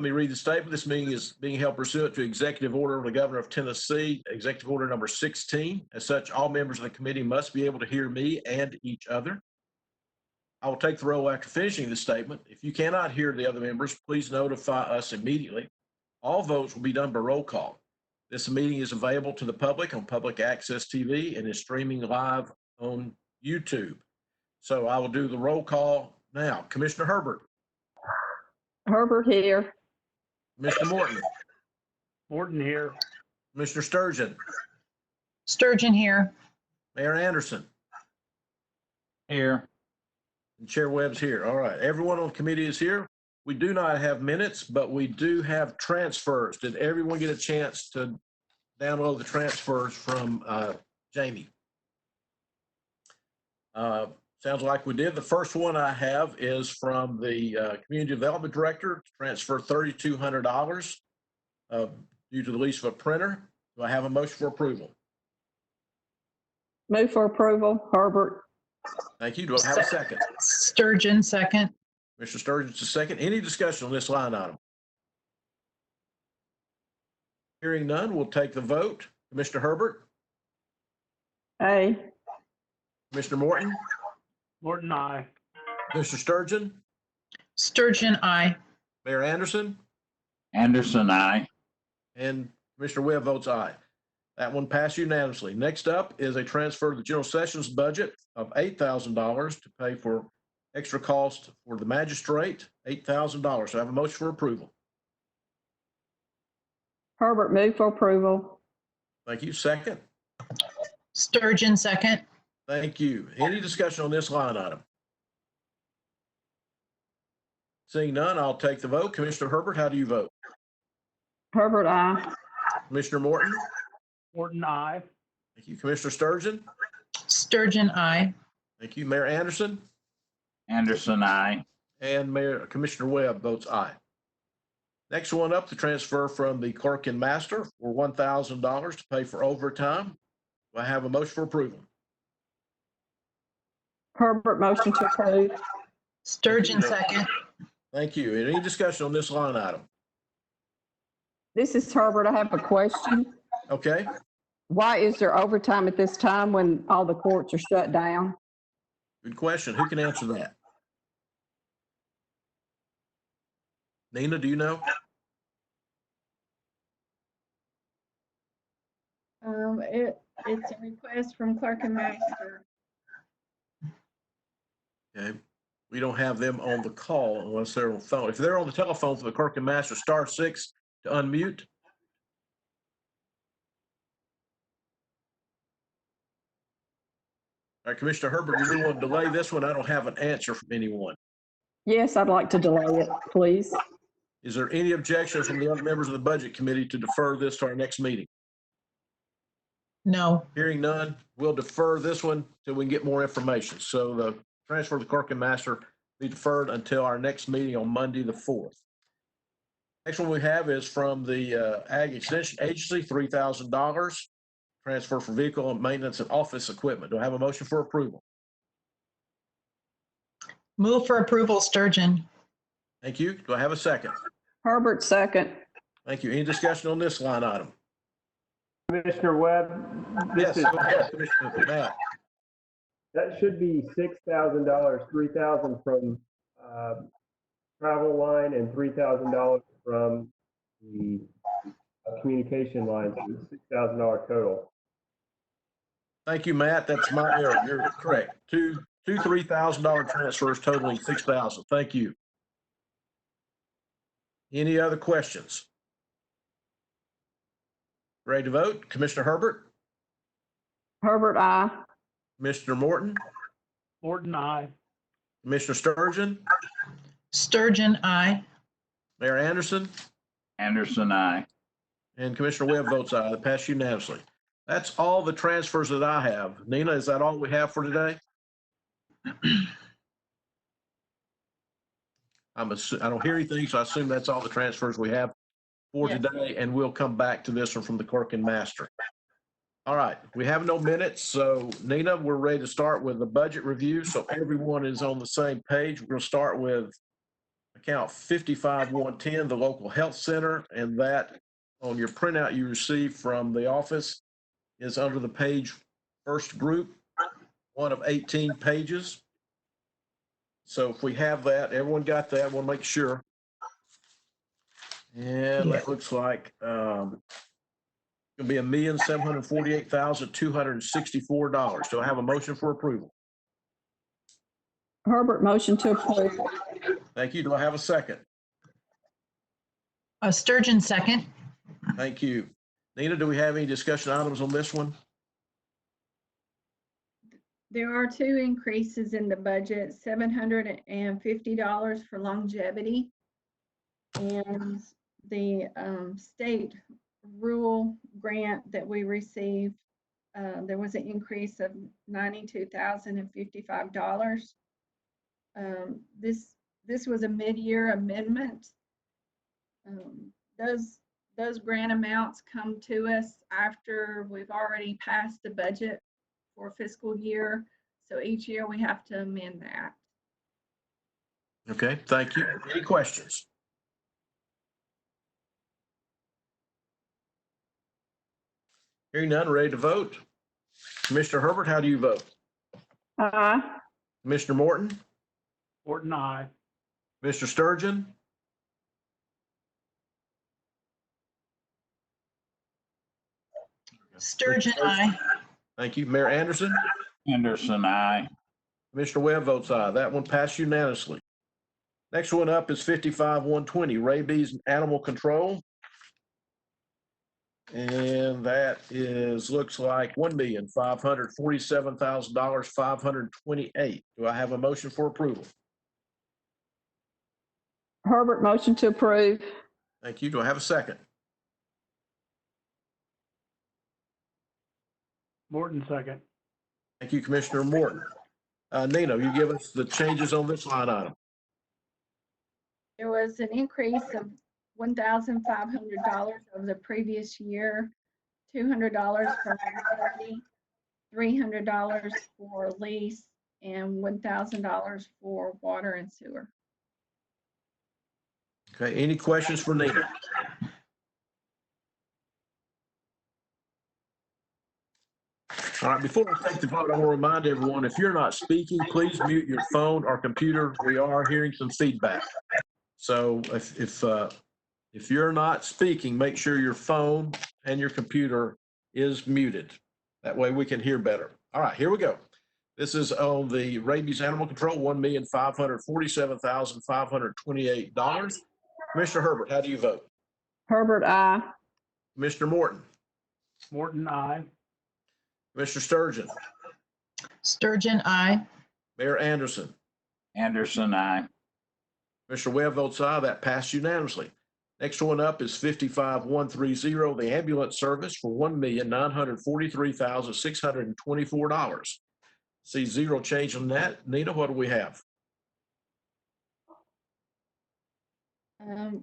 Let me read the statement. This meeting is being held pursuant to Executive Order of the Governor of Tennessee, Executive Order number 16. As such, all members of the committee must be able to hear me and each other. I will take the roll after finishing the statement. If you cannot hear the other members, please notify us immediately. All votes will be done by roll call. This meeting is available to the public on Public Access TV and is streaming live on YouTube. So I will do the roll call now. Commissioner Herbert. Herbert here. Mr. Morton. Morton here. Commissioner Sturgeon. Sturgeon here. Mayor Anderson. Here. And Chair Webb's here. All right. Everyone on the committee is here. We do not have minutes, but we do have transfers. Did everyone get a chance to download the transfers from Jamie? Sounds like we did. The first one I have is from the Community Development Director to transfer $3,200 due to the lease of a printer. Do I have a motion for approval? Move for approval. Herbert. Thank you. Do I have a second? Sturgeon, second. Mr. Sturgeon's a second. Any discussion on this line item? Hearing none, we'll take the vote. Commissioner Herbert? Aye. Commissioner Morton? Morton, aye. Mr. Sturgeon? Sturgeon, aye. Mayor Anderson? Anderson, aye. And Commissioner Webb votes aye. That one passed unanimously. Next up is a transfer of the General Sessions budget of $8,000 to pay for extra cost for the magistrate, $8,000. So I have a motion for approval. Herbert, move for approval. Thank you. Second. Sturgeon, second. Thank you. Any discussion on this line item? Seeing none, I'll take the vote. Commissioner Herbert, how do you vote? Herbert, aye. Commissioner Morton? Morton, aye. Thank you. Commissioner Sturgeon? Sturgeon, aye. Thank you. Mayor Anderson? Anderson, aye. And Commissioner Webb votes aye. Next one up, the transfer from the clerk and master for $1,000 to pay for overtime. Do I have a motion for approval? Herbert, motion to approve. Sturgeon, second. Thank you. Any discussion on this line item? This is Herbert. I have a question. Okay. Why is there overtime at this time when all the courts are shut down? Good question. Who can answer that? Nina, do you know? It's a request from clerk and master. Okay. We don't have them on the call unless they're on the phone. If they're on the telephone for the clerk and master, *6 to unmute. All right, Commissioner Herbert, do we want to delay this one? I don't have an answer from anyone. Yes, I'd like to delay it, please. Is there any objection from the other members of the Budget Committee to defer this to our next meeting? No. Hearing none, we'll defer this one till we can get more information. So the transfer of the clerk and master be deferred until our next meeting on Monday, the 4th. Next one we have is from the Ag Extension Agency, $3,000 transfer for vehicle and maintenance and office equipment. Do I have a motion for approval? Move for approval, Sturgeon. Thank you. Do I have a second? Herbert, second. Thank you. Any discussion on this line item? Commissioner Webb, Yes, go ahead, Commissioner Matt. that should be $6,000, $3,000 from travel line and $3,000 from the communication line, so $6,000 total. Thank you, Matt. That's my error. You're correct. Two $3,000 transfers totaling $6,000. Thank you. Any other questions? Ready to vote? Commissioner Herbert? Herbert, aye. Commissioner Morton? Morton, aye. Commissioner Sturgeon? Sturgeon, aye. Mayor Anderson? Anderson, aye. And Commissioner Webb votes aye. That passed unanimously. That's all the transfers that I have. Nina, is that all we have for today? I don't hear anything, so I assume that's all the transfers we have for today, and we'll come back to this one from the clerk and master. All right, we have no minutes, so Nina, we're ready to start with the budget review, so everyone is on the same page. We'll start with account 55110, the local health center, and that on your printout you received from the office is under the page first group, one of 18 pages. So if we have that, everyone got that, we'll make sure. And Yeah. that looks like gonna be $1,748,264. Do I have a motion for approval? Herbert, motion to approve. Thank you. Do I have a second? Sturgeon, second. Thank you. Nina, do we have any discussion items on this one? There are two increases in the budget, $750 for longevity. And the state rural grant that we received, there was an increase of $92,055. This was a mid-year amendment. Those grant amounts come to us after we've already passed the budget for fiscal year. So each year we have to amend that. Okay, thank you. Any questions? Hearing none, ready to vote? Commissioner Herbert, how do you vote? Aye. Commissioner Morton? Morton, aye. Mr. Sturgeon? Sturgeon, aye. Thank you. Mayor Anderson? Anderson, I. Commissioner Webb votes aye. That one passed unanimously. Next one up is 55120, rabies and animal control. And that is, looks like $1,547,528. Do I have a motion for approval? Herbert, motion to approve. Thank you. Do I have a second? Morton, second. Thank you, Commissioner Morton. Nina, you give us the changes on this line item. There was an increase of $1,500 over the previous year, $200 for longevity, $300 for lease, and $1,000 for water and sewer. Okay, any questions for Nina? All right, before I take the vote, I want to remind everyone, if you're not speaking, please mute your phone or computer. We are hearing some feedback. So if you're not speaking, make sure your phone and your computer is muted. That way we can hear better. All right, here we go. This is on the rabies animal control, $1,547,528. Commissioner Herbert, how do you vote? Herbert, aye. Commissioner Morton? Morton, aye. Mr. Sturgeon? Sturgeon, aye. Mayor Anderson? Anderson, I. Mr. Webb votes aye. That passed unanimously. Next one up is 55130, the ambulance service for $1,943,624. See zero change on that. Nina, what do we have?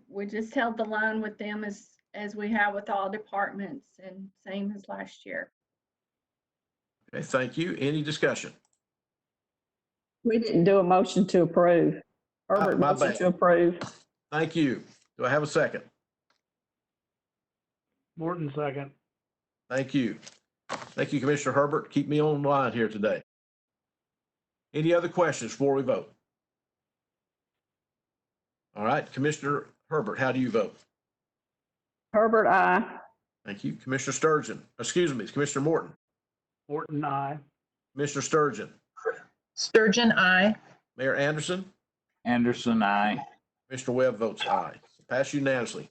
We just held the line with them as we have with all departments, and same as last year. Okay, thank you. Any discussion? We didn't do a motion to approve. Herbert, my motion bad. to approve. Thank you. Do I have a second? Morton, second. Thank you. Thank you, Commissioner Herbert. Keep me on line here today. Any other questions before we vote? All right, Commissioner Herbert, how do you vote? Herbert, aye. Thank you. Commissioner Sturgeon, excuse me, Commissioner Morton. Morton, aye. Commissioner Sturgeon. Sturgeon, aye. Mayor Anderson. Anderson, I. Mr. Webb votes aye. Pass unanimously.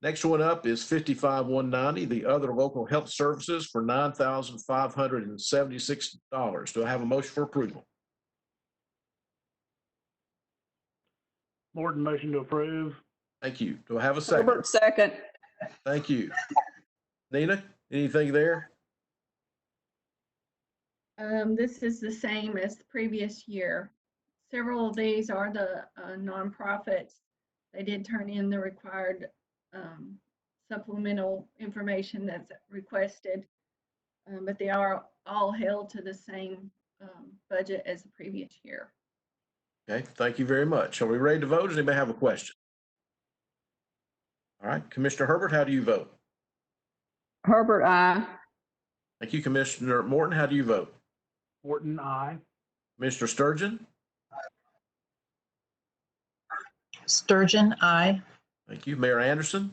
Next one up is 55190, the other local health services for $9,576. Do I have a motion for approval? Morton, motion to approve. Thank you. Do I have a second? Herbert, second. Thank you. Nina, anything there? This is the same as the previous year. Several of these are the nonprofits. They did turn in the required supplemental information that's requested, but they are all held to the same budget as the previous year. Okay, thank you very much. Are we ready to vote? Does anybody have a question? All right, Commissioner Herbert, how do you vote? Herbert, I. Thank you, Commissioner Morton. How do you vote? Morton, I. Commissioner Sturgeon? Sturgeon, I. Thank you. Mayor Anderson?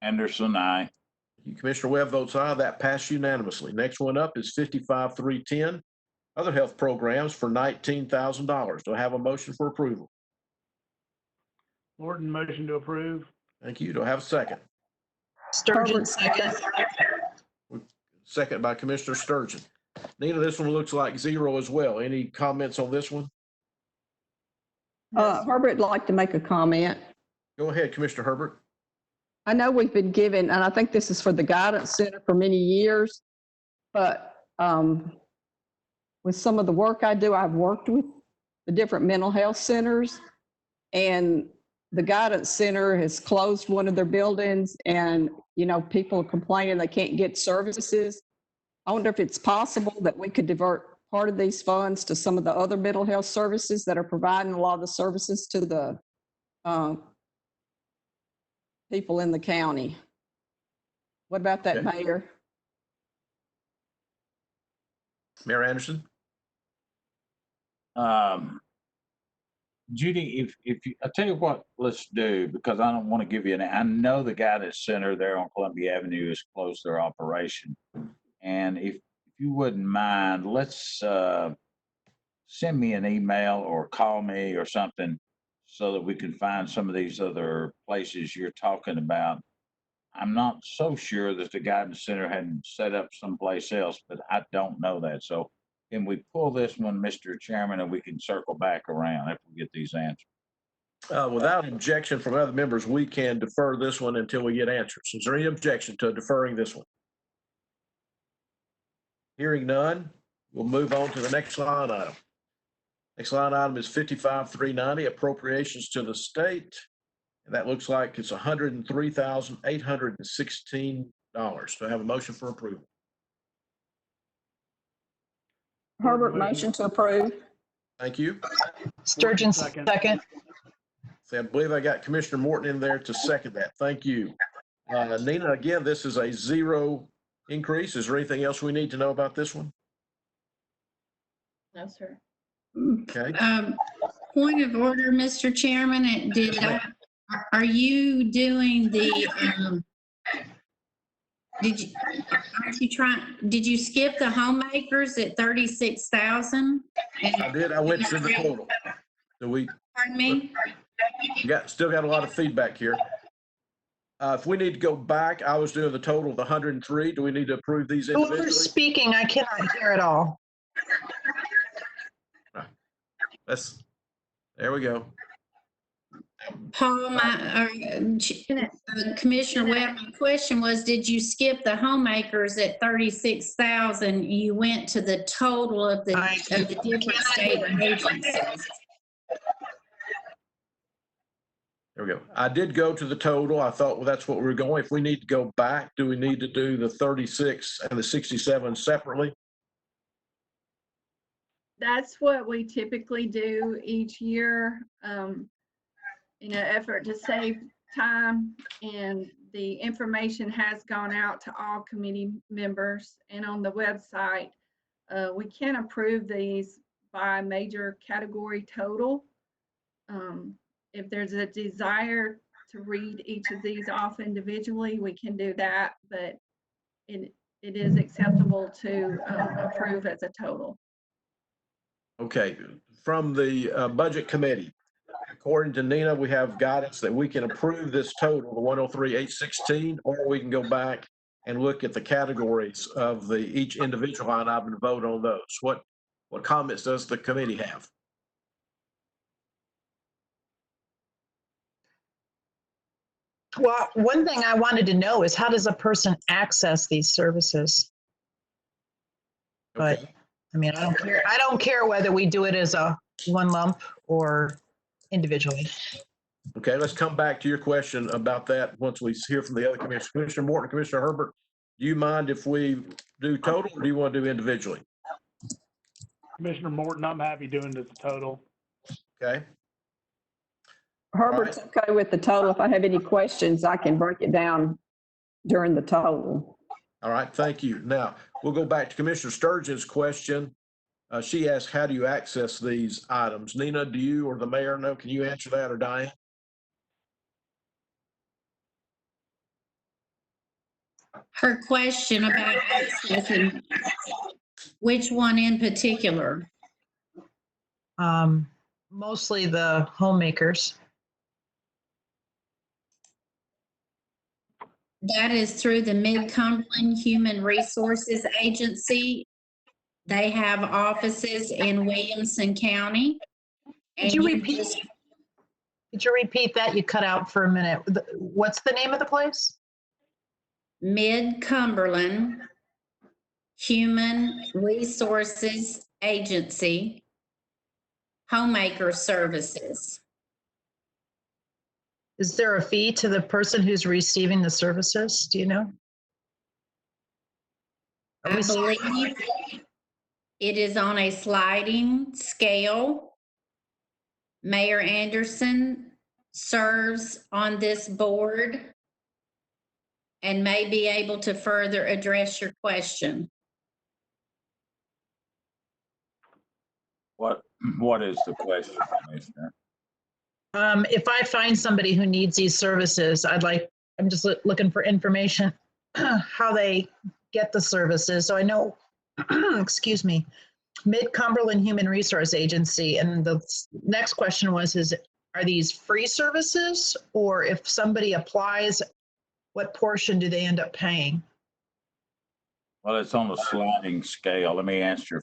Anderson, I. Thank you. Commissioner Webb votes aye. That passed unanimously. Next one up is 55-310, other health programs for $19,000. Do I have a motion for approval? Morton, motion to approve. Thank you. Do I have a second? Sturgeon, Herbert, second. Second by Commissioner Sturgeon. Nina, this one looks like zero as well. Any comments on this one? Herbert would like to make a comment. Go ahead, Commissioner Herbert. I know we've been given, and I think this is for the Guidance Center for many years, but with some of the work I do, I've worked with the different mental health centers, and the Guidance Center has closed one of their buildings, and, you know, people are complaining they can't get services. I wonder if it's possible that we could divert part of these funds to some of the other mental health services that are providing a lot of the services to the people in the county. What about that, Okay. Mayor? Mayor Anderson? Judy, if you, I'll tell you what, let's do, because I don't want to give you I know the Guidance Center there on Columbia Avenue has closed their operation. And if you wouldn't mind, let's send me an email or call me or something so that we can find some of these other places you're talking about. I'm not so sure that the Guidance Center hadn't set up someplace else, but I don't know that. So can we pull this one, Mr. Chairman, and we can circle back around after we get these answers? Without objection from other members, we can defer this one until we get answers. Is there any objection to deferring this one? Hearing none, we'll move on to the next line item. Next line item is 55-390, appropriations to the state. And that looks like it's $103,816. Do I have a motion for approval? Herbert, motion to approve. Thank you. Sturgeon, Second. second. See, I believe I got Commissioner Morton in there to second that. Thank you. Nina, again, this is a zero increase. Is there anything else we need to know about this one? No, sir. Okay. Point of order, Mr. Chairman, are you doing the, did you skip the homemakers at 36,000? I did. I went to the total. Do we Pardon me? still got a lot of feedback here. If we need to go back, I was doing the total of 103. Do we need to approve these Whoever's individually? speaking, I cannot hear at all. There we go. Paul, Commissioner Webb, my question was, did you skip the homemakers at 36,000? You went to the total of the different state agencies. There we go. I did go to the total. I thought, well, that's what we're going. If we need to go back, do we need to do the 36 and the 67 separately? That's what we typically do each year in an effort to save time. And the information has gone out to all committee members and on the website. We can approve these by major category total. If there's a desire to read each of these off individually, we can do that, but it is acceptable to approve as a total. Okay, from the Budget Committee, according to Nina, we have guidance that we can approve this total, the 103,816, or we can go back and look at the categories of each individual line item and vote on those. What comments does the committee have? Well, one thing I wanted to know is how does a person access these services? But Okay. I mean, I don't care whether we do it as a one lump or individually. Okay, let's come back to your question about that once we hear from the other commissioners. Commissioner Morton, Commissioner Herbert, do you mind if we do total or do you want to do individually? Commissioner Morton, I'm happy doing this total. Okay, Herbert's okay with the total. If I have any questions, I can break it down during the total. all right, thank you. Now, we'll go back to Commissioner Sturgeon's question. She asked, how do you access these items? Nina, do you or the mayor know? Can you answer that, or Diane? Her question about accessing, which one in particular? Mostly the homemakers. That is through the Mid-Cumberland Human Resources Agency. They have offices in Williamson County. Could you repeat that? You cut out for a minute. What's the name of the place? Mid-Cumberland Human Resources Agency, Homemaker Services. Is there a fee to the person who's receiving the services? Do you know? I believe it is on a sliding scale. Mayor Anderson serves on this board and may be able to further address your question. What is the question, Commissioner? If I find somebody who needs these services, I'm just looking for information, how they get the services. So I know, excuse me, Mid-Cumberland Human Resource Agency. And the next question was, are these free services? Or if somebody applies, what portion do they end up paying? Well, it's on a sliding scale. Let me answer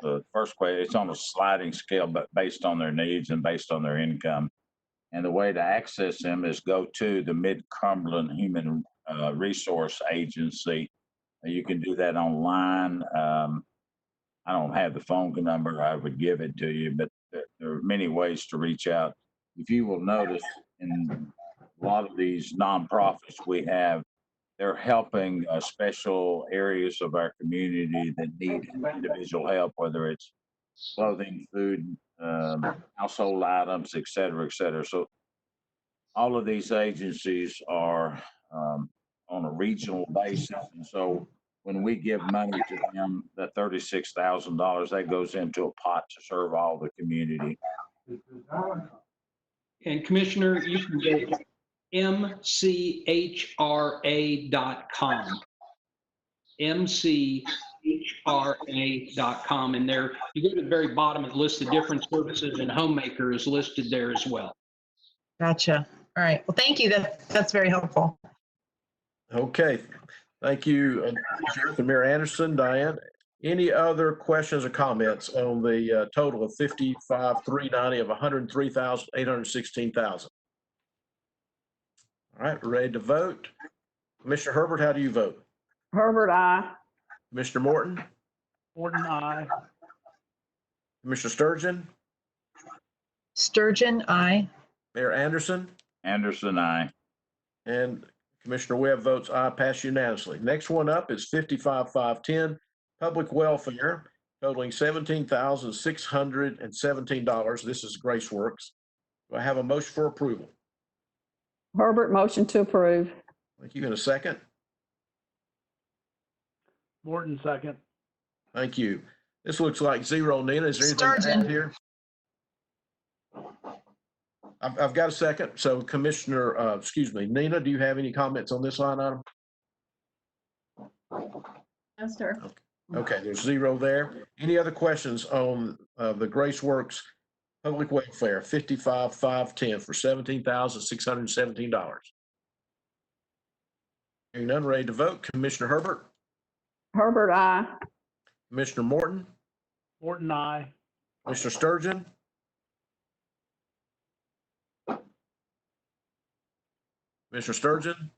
the first question. It's on a sliding scale, but based on their needs and based on their income. And the way to access them is go to the Mid-Cumberland Human Resource Agency. You can do that online. I don't have the phone number. I would give it to you, but there are many ways to reach out. If you will notice, in a lot of these nonprofits we have, they're helping special areas of our community that need individual help, whether it's clothing, food, household items, et cetera, et cetera. So all of these agencies are on a regional basis. And so when we give money to them, that $36,000, that goes into a pot to serve all the community. And Commissioner, you can go to mchra.com. mchra.com. And there, you go to the very bottom, it lists the different services, and Homemaker is listed there as well. Gotcha. All right. Well, thank you. That's very helpful. Okay, thank you, Sheriff and Mayor Anderson. Diane, any other questions or comments on the total of 55,390 of 103,816,000? All right, we're ready to vote. Commissioner Herbert, how do you vote? Herbert, aye. Commissioner Morton? Morton, aye. Commissioner Sturgeon? Sturgeon, aye. Mayor Anderson? Anderson, aye. And Commissioner Webb votes aye, pass unanimously. Next one up is 55,510, Public Welfare, totaling $17,617. This is Grace Works. Do I have a motion for approval? Herbert, motion to approve. Thank you. In a second. Morton, second. Thank you. This looks like zero. Nina, is there anything to add Sturgeon. here? I've got a second. So Commissioner, Nina, do you have any comments on this line item? No, sir. Okay, there's zero there. Any other questions on the Grace Works Public Welfare, 55,510 for $17,617? Hearing none, ready to vote. Commissioner Herbert? Herbert, aye. Commissioner Morton? Morton, aye. Commissioner Sturgeon? Commissioner Sturgeon?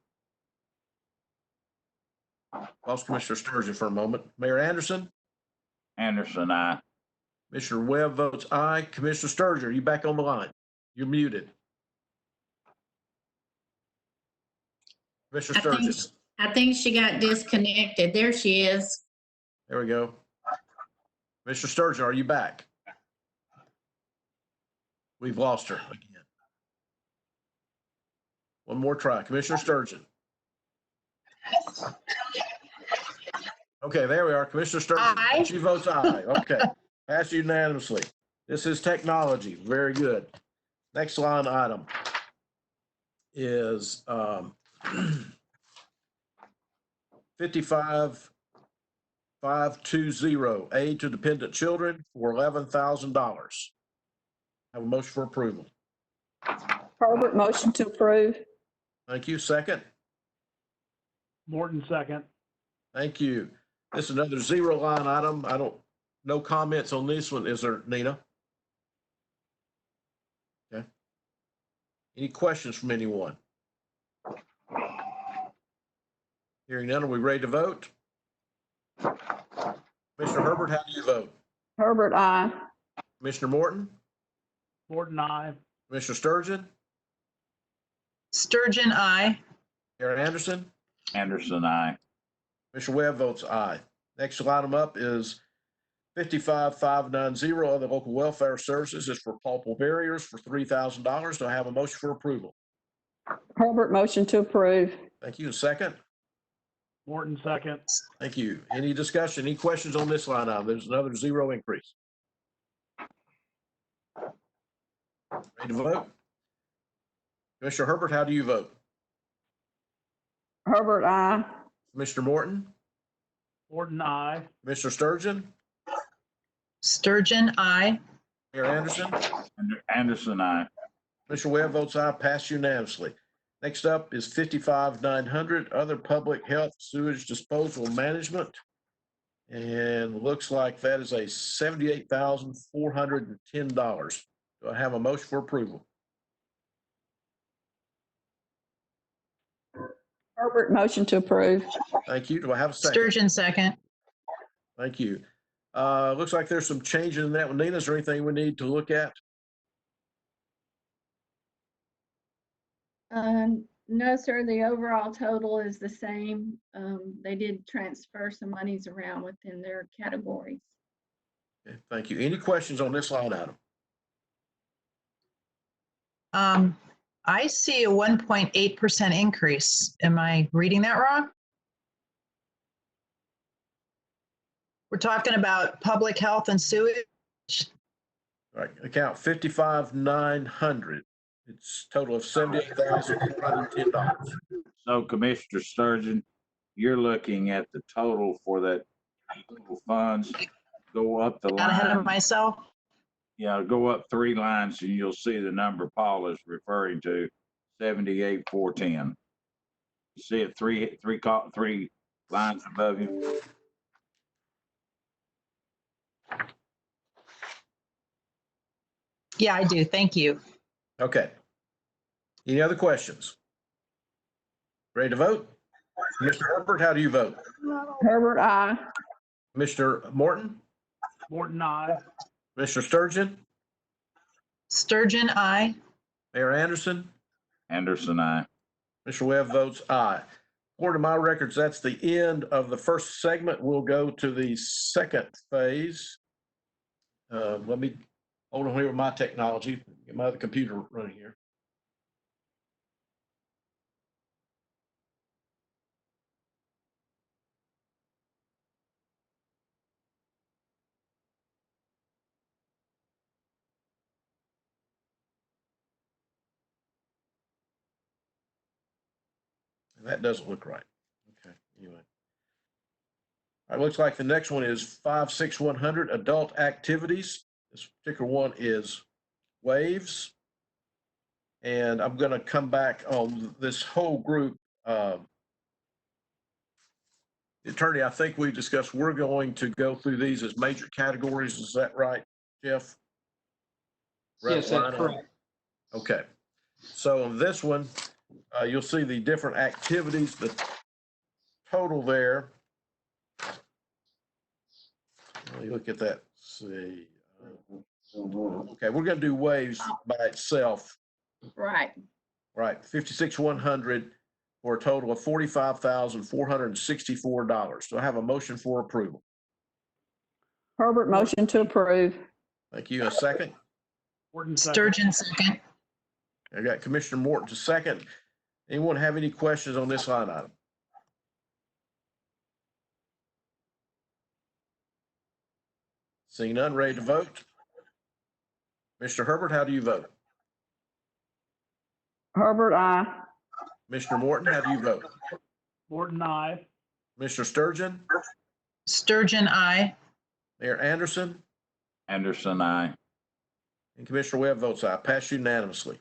Lost Commissioner Sturgeon for a moment. Mayor Anderson? Anderson, aye. Commissioner Webb votes aye. Commissioner Sturgeon, are you back on the line? You're muted. Commissioner Sturgeon? I think she got disconnected. There she is. There we go. Mr. Sturgeon, are you back? We've lost her again. One more try. Commissioner Sturgeon. Okay, there we are. Commissioner Sturgeon. Aye. She votes aye. Okay. Passed unanimously. This is technology. Very good. Next line item is 55,520, aid to dependent children for $11,000. Have a motion for approval. Herbert, motion to approve. Thank you. Second. Morton, second. Thank you. This is another zero line item. No comments on this one. Is there, Nina? Okay. Any questions from anyone? Hearing none, are we ready to vote? Commissioner Herbert, how do you vote? Herbert, aye. Commissioner Morton? Morton, aye. Commissioner Sturgeon? Sturgeon, aye. Aaron Anderson? Anderson, aye. Commissioner Webb votes aye. Next item up is 55,590, other local welfare services. Is for pulpal barriers for $3,000. Do I have a motion for approval? Herbert, motion to approve. Thank you. Second. Morton, second. Thank you. Any discussion, any questions on this line item? There's another zero increase. Ready to vote? Commissioner Herbert, how do you vote? Herbert, aye. Commissioner Morton? Morton, aye. Commissioner Sturgeon? Sturgeon, aye. Mayor Anderson? Anderson, aye. Commissioner Webb votes aye, passed unanimously. Next up is 55,900, other public health sewage disposal management. And looks like that is a $78,410. Do I have a motion for approval? Herbert, motion to approve. Thank you. Do I have a second? Sturgeon, second. Thank you. Looks like there's some changes in that one. Nina, is there anything we need to look at? No, sir, the overall total is the same. They did transfer some monies around within their categories. Okay, thank you. Any questions on this line item? I see a 1.8% increase. Am I reading that wrong? We're talking about public health and sewage. All right, account 55,900. It's total of $78,410. So Commissioner Sturgeon, you're looking at the total for that total funds, go up the Got ahead of line. myself. Yeah, go up 3 lines and you'll see the number Paul is referring to, 78,410. You see it three lines above you? Yeah, I do. Thank you. Okay. Any other questions? Ready to vote? Commissioner Herbert, how do you vote? Herbert, aye. Commissioner Morton? Morton, aye. Commissioner Sturgeon? Sturgeon, aye. Mayor Anderson? Anderson, aye. Commissioner Webb votes aye. According to my records, that's the end of the first segment. We'll go to the second phase. Let me hold on here with my technology, get my other computer running here. That doesn't look right. Okay, anyway. All right, looks like the next one is 56100 adult activities. This particular one is waves. And I'm going to come back on this whole group. Attorney, I think we discussed we're going to go through these as major categories. Is that right, Jeff? Yes, that's correct. Okay. So on this one, you'll see the different activities, the total there. Let me look at that. Let's see. Okay, we're going to do waves by itself. Right. Right, 56,100 for a total of $45,464. Do I have a motion for approval? Herbert, motion to approve. Thank you. A second? Morton second. Sturgeon, second. I got Commissioner Morton to second. Anyone have any questions on this line item? Seeing none, ready to vote? Mr. Herbert, how do you vote? Herbert, I. Mr. Morton, how do you vote? Morton, I. Mr. Sturgeon? Sturgeon, aye. Mayor Anderson? Anderson, I. And Commissioner Webb votes aye. Passed unanimously.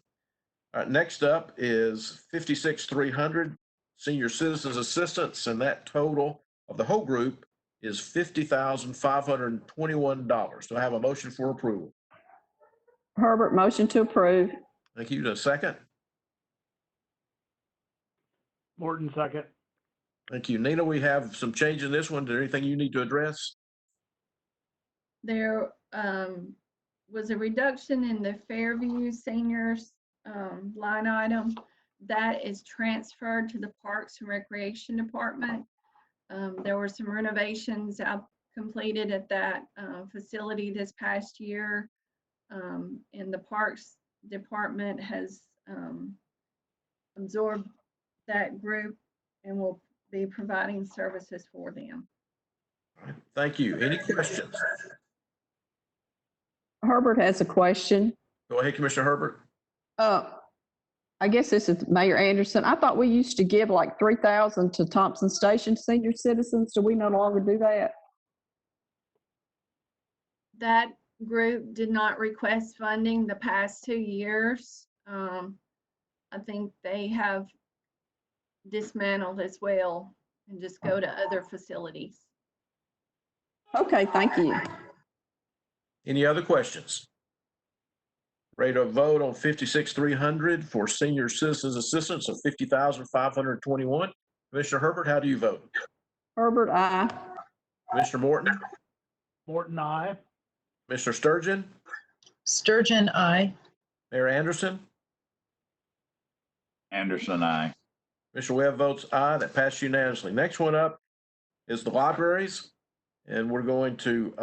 All right, next up is 56,300 senior citizens assistance, and that total of the whole group is $50,521. Do I have a motion for approval? Herbert, motion to approve. Thank you. A second? Morton second. Thank you. Nina, we have some change in this one. Is there anything you need to address? There was a reduction in the Fairview seniors line item. That is transferred to the Parks and Recreation Department. There were some renovations completed at that facility this past year. And the Parks Department has absorbed that group and will be providing services for them. Thank you. Any questions? Herbert has a question. Go ahead, Commissioner Herbert. I guess this is Mayor Anderson. I thought we used to give like 3,000 to Thompson Station senior citizens. Do we no longer do that? That group did not request funding the past 2 years. I think they have dismantled as well and just go to other facilities. Okay, thank you. Any other questions? Ready to vote on 56,300 for senior citizens assistance of 50,521. Commissioner Herbert, how do you vote? Herbert, I. Commissioner Morton? Morton, I. Mr. Sturgeon? Sturgeon, aye. Mayor Anderson? Anderson, I. Mr. Webb votes aye. That passed unanimously. Next one up is the libraries, and we're going to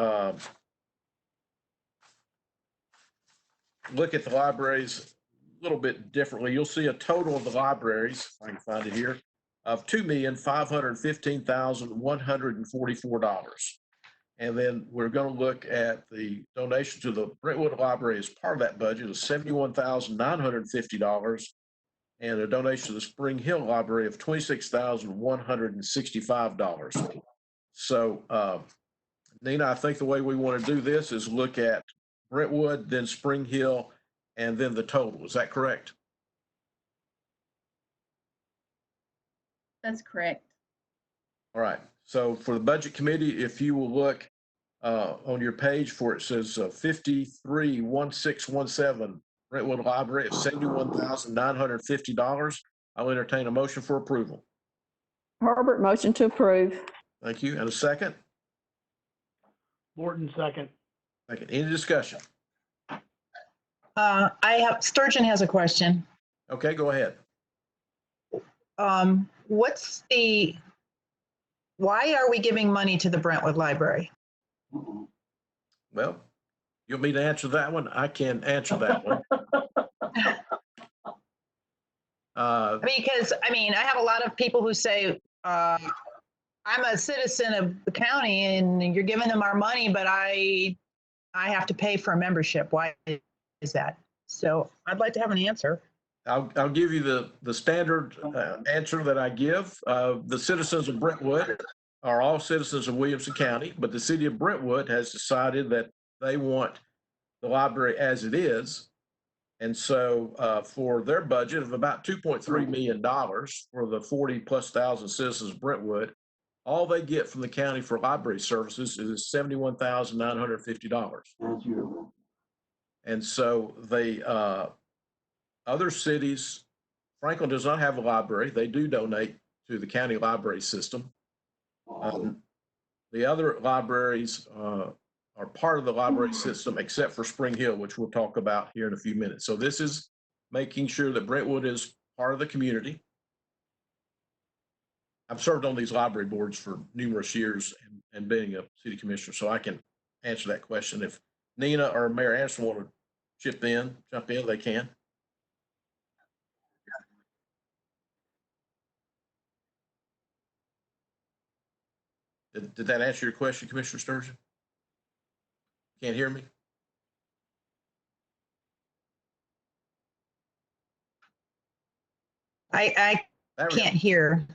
look at the libraries a little bit differently. You'll see a total of the libraries, if I can find it here, of $2,515,144. And then we're going to look at the donation to the Brentwood Library as part of that budget of $71,950, and a donation to the Spring Hill Library of $26,165. So, Nina, I think the way we want to do this is look at Brentwood, then Spring Hill, and then the total. Is that correct? That's correct. All right. So for the Budget Committee, if you will look on your page for it says 531617 Brentwood Library at $71,950. I'll entertain a motion for approval. Herbert, motion to approve. Thank you. And a second? Morton second. Second. Any discussion? Sturgeon has a question. Okay, go ahead. Why are we giving money to the Brentwood Library? Well, you want me to answer that one? I can answer that one. Because, I have a lot of people who say, I'm a citizen of the county and you're giving them our money, but I have to pay for a membership. Why is that? So I'd like to have an answer. I'll give you the standard answer that I give. The citizens of Brentwood are all citizens of Williamson County, but the city of Brentwood has decided that they want the library as it is. And so for their budget of about $2.3 million for the 40,000+ citizens of Brentwood, all they get from the county for library services is $71,950. And so they, other cities, Franklin does not have a library. They do donate to the county library system. The other libraries are part of the library system except for Spring Hill, which we'll talk about here in a few minutes. So this is making sure that Brentwood is part of the community. I've served on these library boards for numerous years and being a city commissioner, so I can answer that question. If Nina or Mayor Anderson want to jump in, they can. Did that answer your question, Commissioner Sturgeon? Can't hear me? I There we go. can't hear.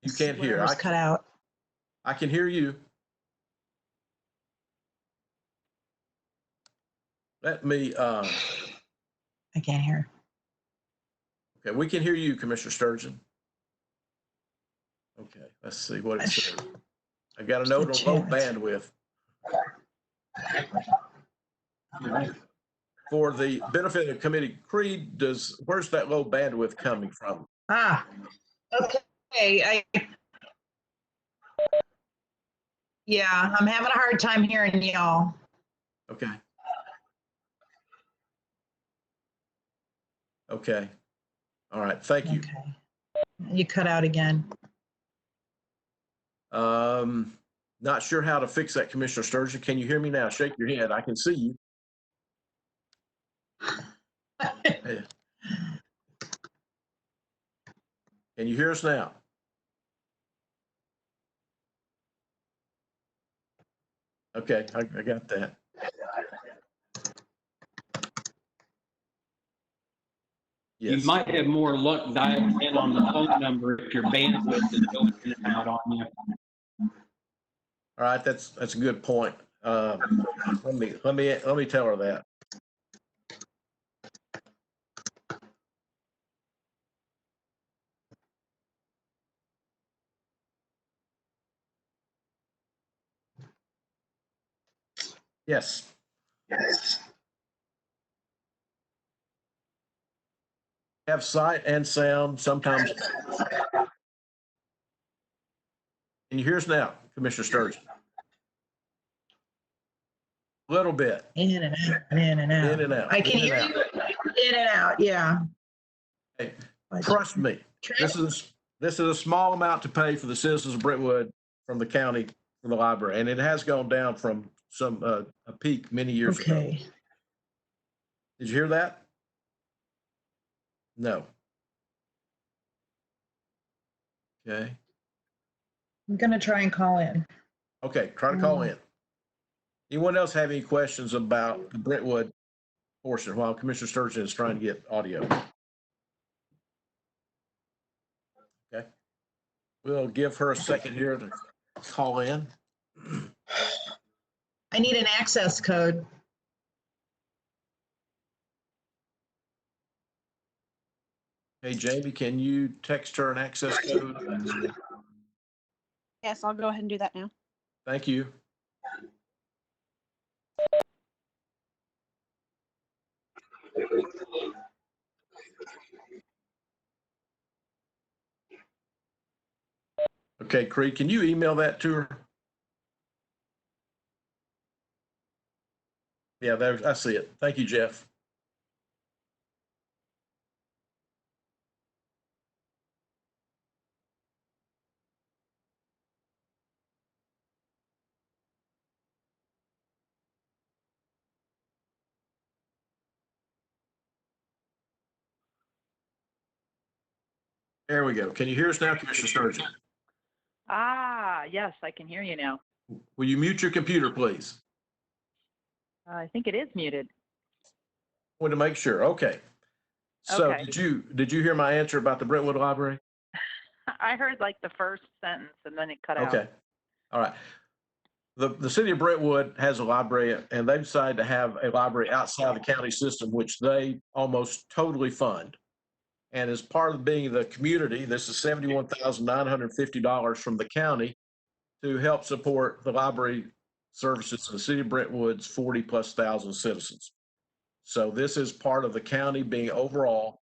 You can't hear. Whatever's cut out. I can hear you. Let me, I can't hear. okay, we can hear you, Commissioner Sturgeon. Okay, let's see what it says. I got a note on low bandwidth. For the benefit of Committee Creed, where's that low bandwidth coming from? Okay. Yeah, I'm having a hard time hearing y'all. Okay. Okay. All right, thank you. Okay. You cut out again. Not sure how to fix that, Commissioner Sturgeon. Can you hear me now? Shake your head. I can see you. Yeah. Can you hear us now? Okay, I got that. Yes. You might have more luck dialing in on the phone number if your bandwidth is going in and out on you. All right, that's a good point. Let me tell her that. Yes. Have sight and sound sometimes. Can you hear us now, Commissioner Sturgeon? A little bit. In and out, in and out. In and out. I can hear you in and out, yeah. Hey, trust me, this is a small amount to pay for the citizens of Brentwood from the county for the library, and it has gone down from a peak many years ago. Okay. Did you hear that? No. Okay. I'm gonna try and call in. Okay, try to call in. Anyone else have any questions about the Brentwood portion while Commissioner Sturgeon is trying to get audio? Okay. We'll give her a second here to call in. I need an access code. Hey, Jamie, can you text her an access code? Yes, I'll go ahead and do that now. Thank you. Okay, Creed, can you email that to her? Yeah, I see it. Thank you, Jeff. There we go. Can you hear us now, Commissioner Sturgeon? Yes, I can hear you now. Will you mute your computer, please? I think it is muted. Want to make sure. Okay. So Okay. did you hear my answer about the Brentwood Library? I heard like the first sentence and then it cut out. Okay. All right. The city of Brentwood has a library, and they decided to have a library outside the county system, which they almost totally fund. And as part of being the community, this is $71,950 from the county to help support the library services in the city of Brentwood's 40,000+ citizens. So this is part of the county being overall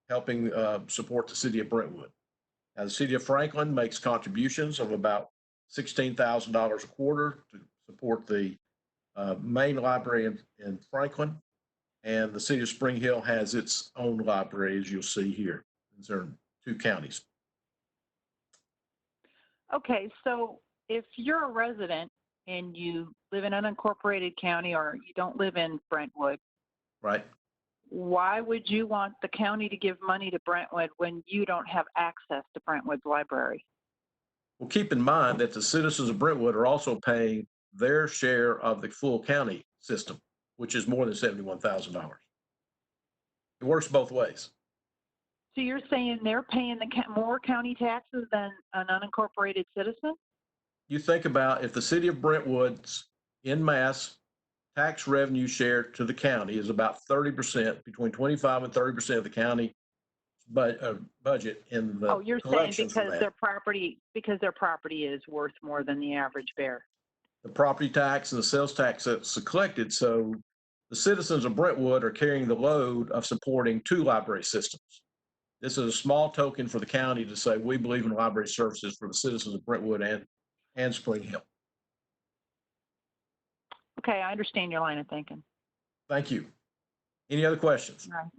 helping support the city of Brentwood. Now, the city of Franklin makes contributions of about $16,000 a quarter to support the main library in Franklin. And the city of Spring Hill has its own library, as you'll see here. These are 2 counties. Okay, so if you're a resident and you live in an unincorporated county or you don't live in Brentwood, Right. Why would you want the county to give money to Brentwood when you don't have access to Brentwood's library? Well, keep in mind that the citizens of Brentwood are also paying their share of the full county system, which is more than $71,000. It works both ways. So you're saying they're paying more county taxes than an unincorporated citizen? You think about if the city of Brentwood's en masse tax revenue share to the county is about 30%, between 25 and 30% of the county budget in the Oh, you're saying collection from because that. their property is worth more than the average bear. The property tax and the sales tax that's collected. So the citizens of Brentwood are carrying the load of supporting two library systems. This is a small token for the county to say, we believe in library services for the citizens of Brentwood and Spring Hill. Okay, I understand your line of thinking. Thank you. Any other questions? All right.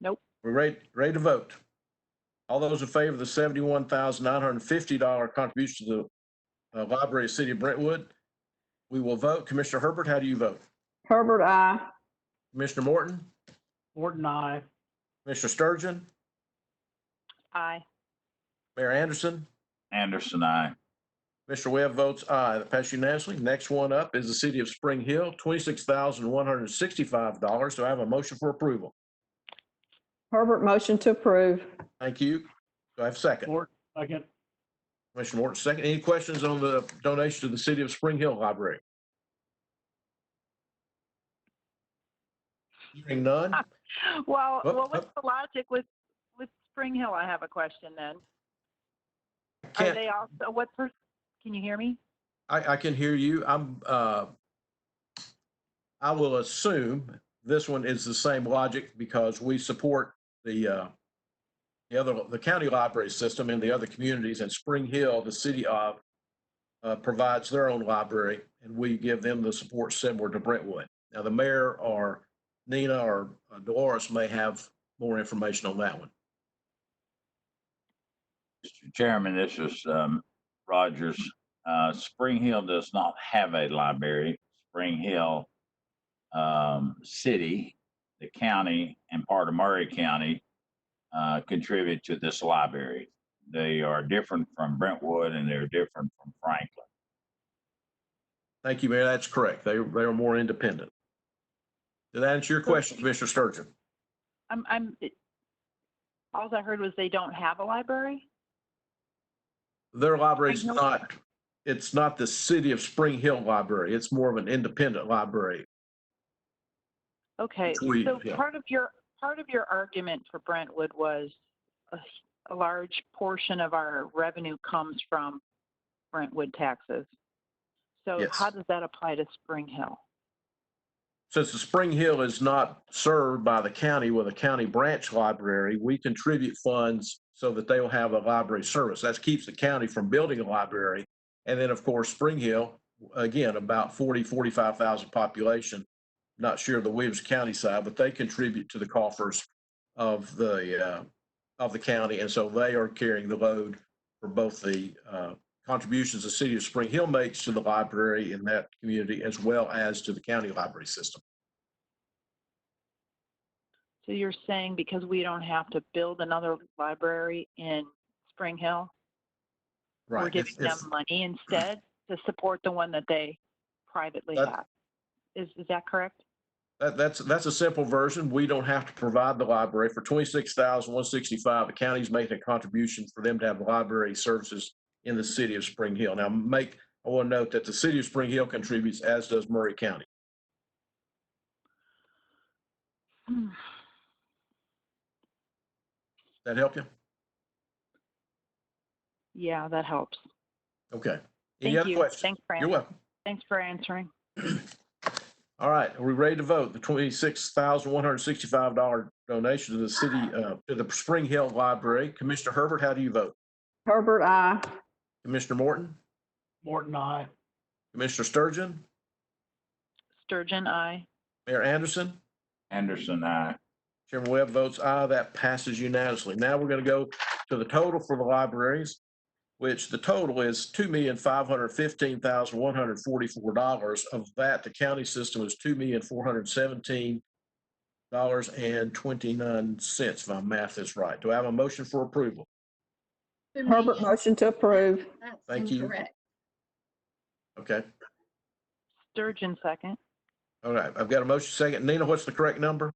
Nope. We're ready to vote. All those in favor of the $71,950 contribution to the Library of City of Brentwood, we will vote. Commissioner Herbert, how do you vote? Herbert, I. Commissioner Morton? Morton, aye. Commissioner Sturgeon? Aye. Mayor Anderson? Anderson, aye. Mr. Webb votes aye. That passes unanimously. Next one up is the City of Spring Hill, $26,165. Do I have a motion for approval? Herbert, motion to approve. Thank you. Do I have a second? Morton, second. Commissioner Morton, second. Any questions on the donation to the City of Spring Hill Library? Hearing none? Well, Oh, what's the logic with Spring Hill? I have a question then. Are Can't- they also, can you hear me? I can hear you. I will assume this one is the same logic because we support the county library system in the other communities, and Spring Hill, the city provides their own library, and we give them the support similar to Brentwood. Now, the mayor or Nina or Dolores may have more information on that one. Mr. Chairman, this is Rogers. Spring Hill does not have a library. Spring Hill City, the county, and part of Murray County contribute to this library. They are different from Brentwood and they're different from Franklin. Thank you, Mayor. That's correct. They are more independent. Did that answer your question, Commissioner Sturgeon? All I heard was they don't have a library? Their library is not, it's not the City of Spring Hill Library. It's more of an independent library. Okay, We- so yeah. part of your argument for Brentwood was a large portion of our revenue comes from Brentwood taxes. So Yes. how does that apply to Spring Hill? Since the Spring Hill is not served by the county with a county branch library, we contribute funds so that they will have a library service. That keeps the county from building a library. And then, of course, Spring Hill, again, about 45,000 population. Not sure the Williamson County side, but they contribute to the coffers of the county. And so they are carrying the load for both the contributions the city of Spring Hill makes to the library in that community, as well as to the county library system. So you're saying because we don't have to build another library in Spring Hill, Right. we're giving them money instead to support the one that they privately have. Is that correct? That's a simple version. We don't have to provide the library. For $26,165, the county's making a contribution for them to have library services in the city of Spring Hill. Now, I want to note that the city of Spring Hill contributes, as does Murray County. That help you? Yeah, that helps. Okay. Any Thank other you. questions? Thanks for You're welcome. Thanks for answering. All right, are we ready to vote? The $26,165 donation to the city, to the Spring Hill Library. Commissioner Herbert, how do you vote? Herbert, I. Commissioner Morton? Morton, aye. Commissioner Sturgeon? Sturgeon, aye. Mayor Anderson? Anderson, aye. Chairman Webb votes aye. That passes unanimously. Now we're going to go to the total for the libraries, which the total is $2,515,144. Of that, the county system is $2,417,000. if my math is right. Do I have a motion for approval? Herbert, motion to approve. That's Thank you. incorrect. Okay. Sturgeon, second. All right. I've got a motion second. Nina, what's the correct number?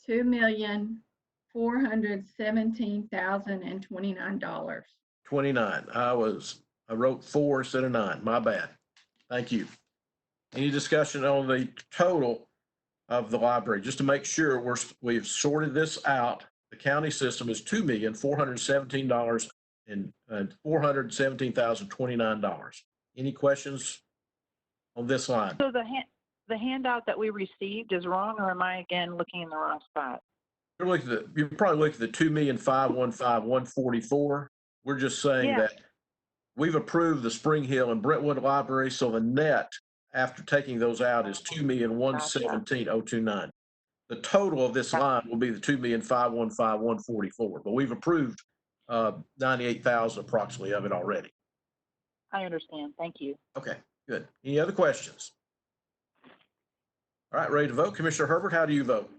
$2,417,029. 29. I wrote 4 instead of 9. My bad. Thank you. Any discussion on the total of the library? Just to make sure we've sorted this out. The county system is $2,417 and $417,029. Any questions on this line? So the handout that we received is wrong, or am I again looking in the wrong spot? You're probably looking at the $2,515,144. We're just saying Yeah. that we've approved the Spring Hill and Brentwood Library, so the net after taking those out is $2,117,029. The total of this line will be the $2,515,144, but we've approved 98,000 approximately of it already. I understand. Thank you. Okay, good. Any other questions? All right, ready to vote. Commissioner Herbert, how do you vote?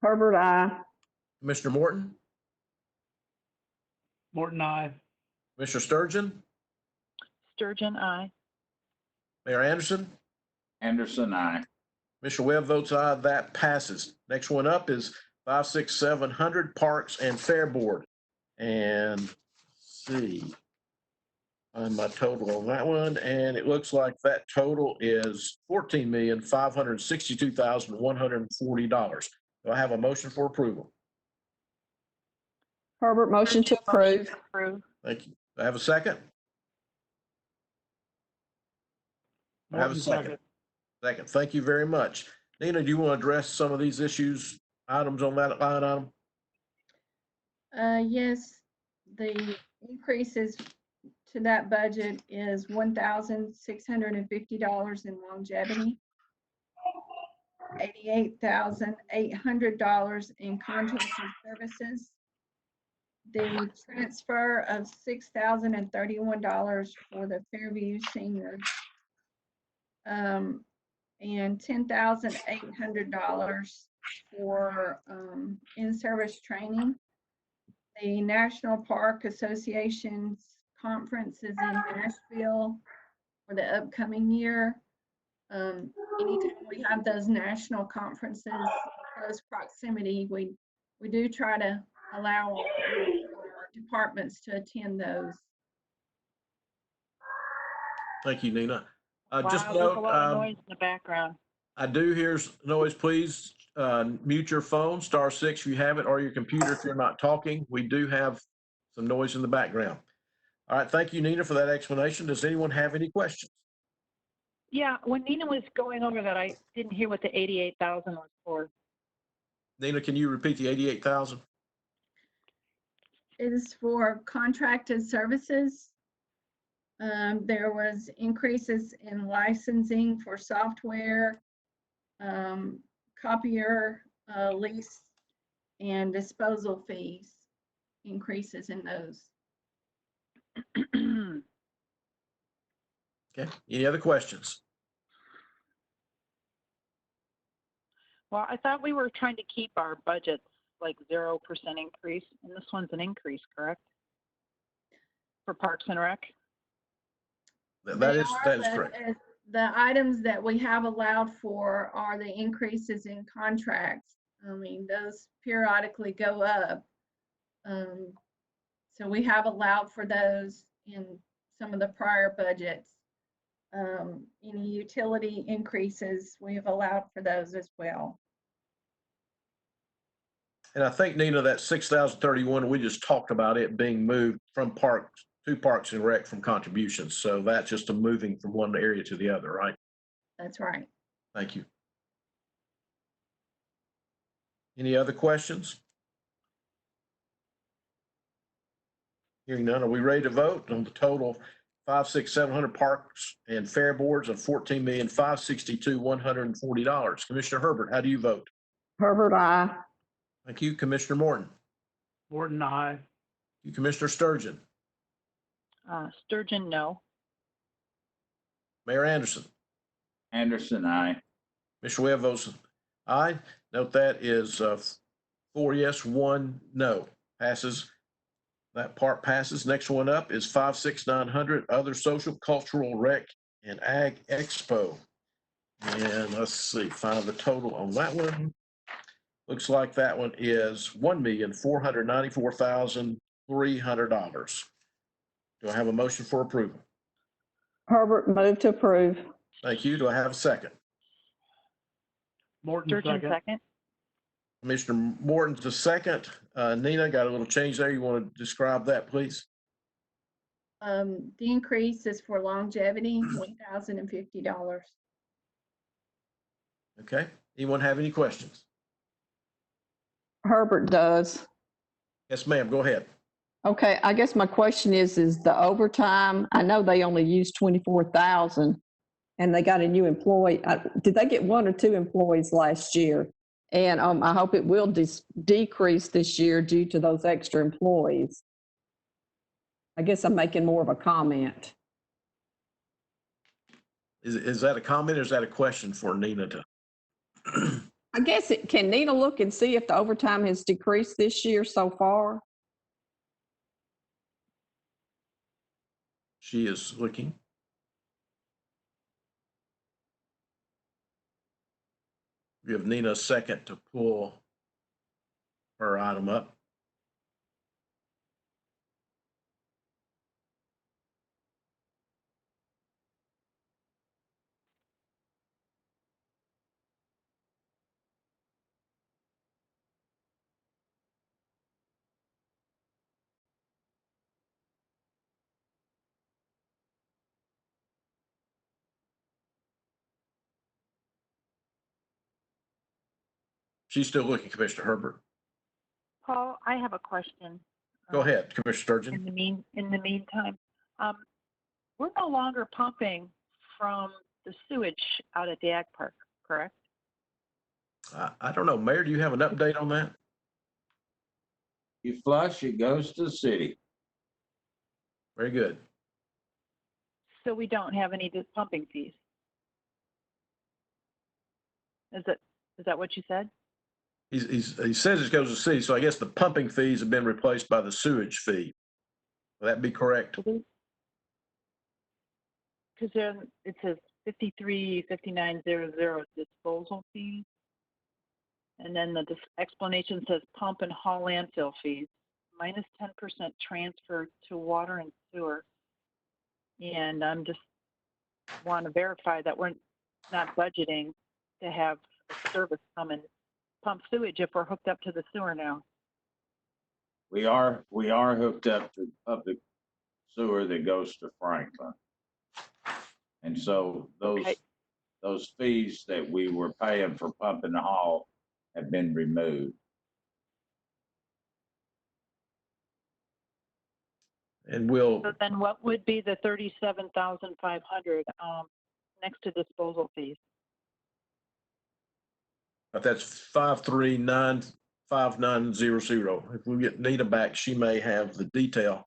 Herbert, aye. Commissioner Morton? Morton, aye. Commissioner Sturgeon? Sturgeon, aye. Mayor Anderson? Anderson, aye. Commissioner Webb votes aye. That passes. Next one up is 56700 Parks and Fair Board. And let's see. Find my total on that one. And it looks like that total is $14,562,140. Do I have a motion for approval? Herbert, motion to approve. Approve. Thank you. Do I have a second? I have a Morton, second. Second. Thank you very much. Nina, do you want to address some of these items on that line item? Yes, the increases to that budget is $1,650 in longevity, $88,800 in contracted services, the transfer of $6,031 for the Fairview seniors, and $10,800 for in-service training. The National Park Association's conference is in Nashville for the upcoming year. Anytime we have those national conferences in close proximity, we do try to allow our departments to attend those. Thank you, Nina. Just Wow, there's a note, lot of noise in the background. I do hear noise. Please mute your phone, *6 if you have it, or your computer if you're not talking. We do have some noise in the background. All right, thank you, Nina, for that explanation. Does anyone have any questions? Yeah, when Nina was going over that, I didn't hear what the 88,000 was for. Nina, can you repeat the 88,000? It is for contracted services. There was increases in licensing for software, copier lease, and disposal fees, increases in those. Okay, any other questions? Well, I thought we were trying to keep our budgets like 0% increase, and this one's an increase, correct? For Parks and Rec? That is correct. The items that we have allowed for are the increases in contracts. I mean, those periodically go up. So we have allowed for those in some of the prior budgets. Any utility increases, we have allowed for those as well. And I think, Nina, that 6,031, we just talked about it being moved from Parks to Parks and Rec from contributions. So that's just a moving from one area to the other, right? That's right. Thank you. Any other questions? Hearing none, are we ready to vote on the total 56700 Parks and Fair Boards of $14,562,140? Commissioner Herbert, how do you vote? Herbert, aye. Thank you. Commissioner Morton? Morton, aye. You, Commissioner Sturgeon? Sturgeon, no. Mayor Anderson? Anderson, aye. Mr. Webb votes aye. Note that is 4 yes, 1 no. Passes. That part passes. Next one up is 56900, Other Social, Cultural, Rec, and Ag Expo. And let's see, find the total on that one. Looks like that one is $1,494,300. Do I have a motion for approval? Herbert, move to approve. Thank you. Do I have a second? Morton Sturgeon second. second. Commissioner Morton's the second. Nina, got a little change there. You want to describe that, please? The increase is for longevity, $1,050. Okay. Anyone have any questions? Herbert does. Yes, ma'am. Go ahead. Okay, I guess my question is the overtime, I know they only used 24,000 and they got a new employee. Did they get 1 or 2 employees last year? And I hope it will decrease this year due to those extra employees. I guess I'm making more of a comment. Is that a comment or is that a question for Nina to? I guess can Nina look and see if the overtime has decreased this year so far? She is looking. Give Nina a second to pull her item up. She's still looking, Commissioner Herbert. Paul, I have a question. Go ahead, Commissioner Sturgeon. In the meantime, we're no longer pumping from the sewage out at the Ag Park, correct? I don't know, Mayor, do you have an update on that? You flush, it goes to the city. Very good. So we don't have any pumping fees. Is that what you said? He says it goes to city, so I guess the pumping fees have been replaced by the sewage fee. Will that be correct? Because then it says 535900 disposal fee. And then the explanation says pump and haul landfill fees, minus 10% transfer to water and sewer. And I'm just want to verify that we're not budgeting to have a service come and pump sewage if we're hooked up to the sewer now. We are hooked up to public sewer that goes to Franklin. And so those fees that we were paying for pump and haul have been removed. And we'll, So then what would be the 37,500 next to disposal fees? but that's 5395900. If we get Nita back, she may have the detail.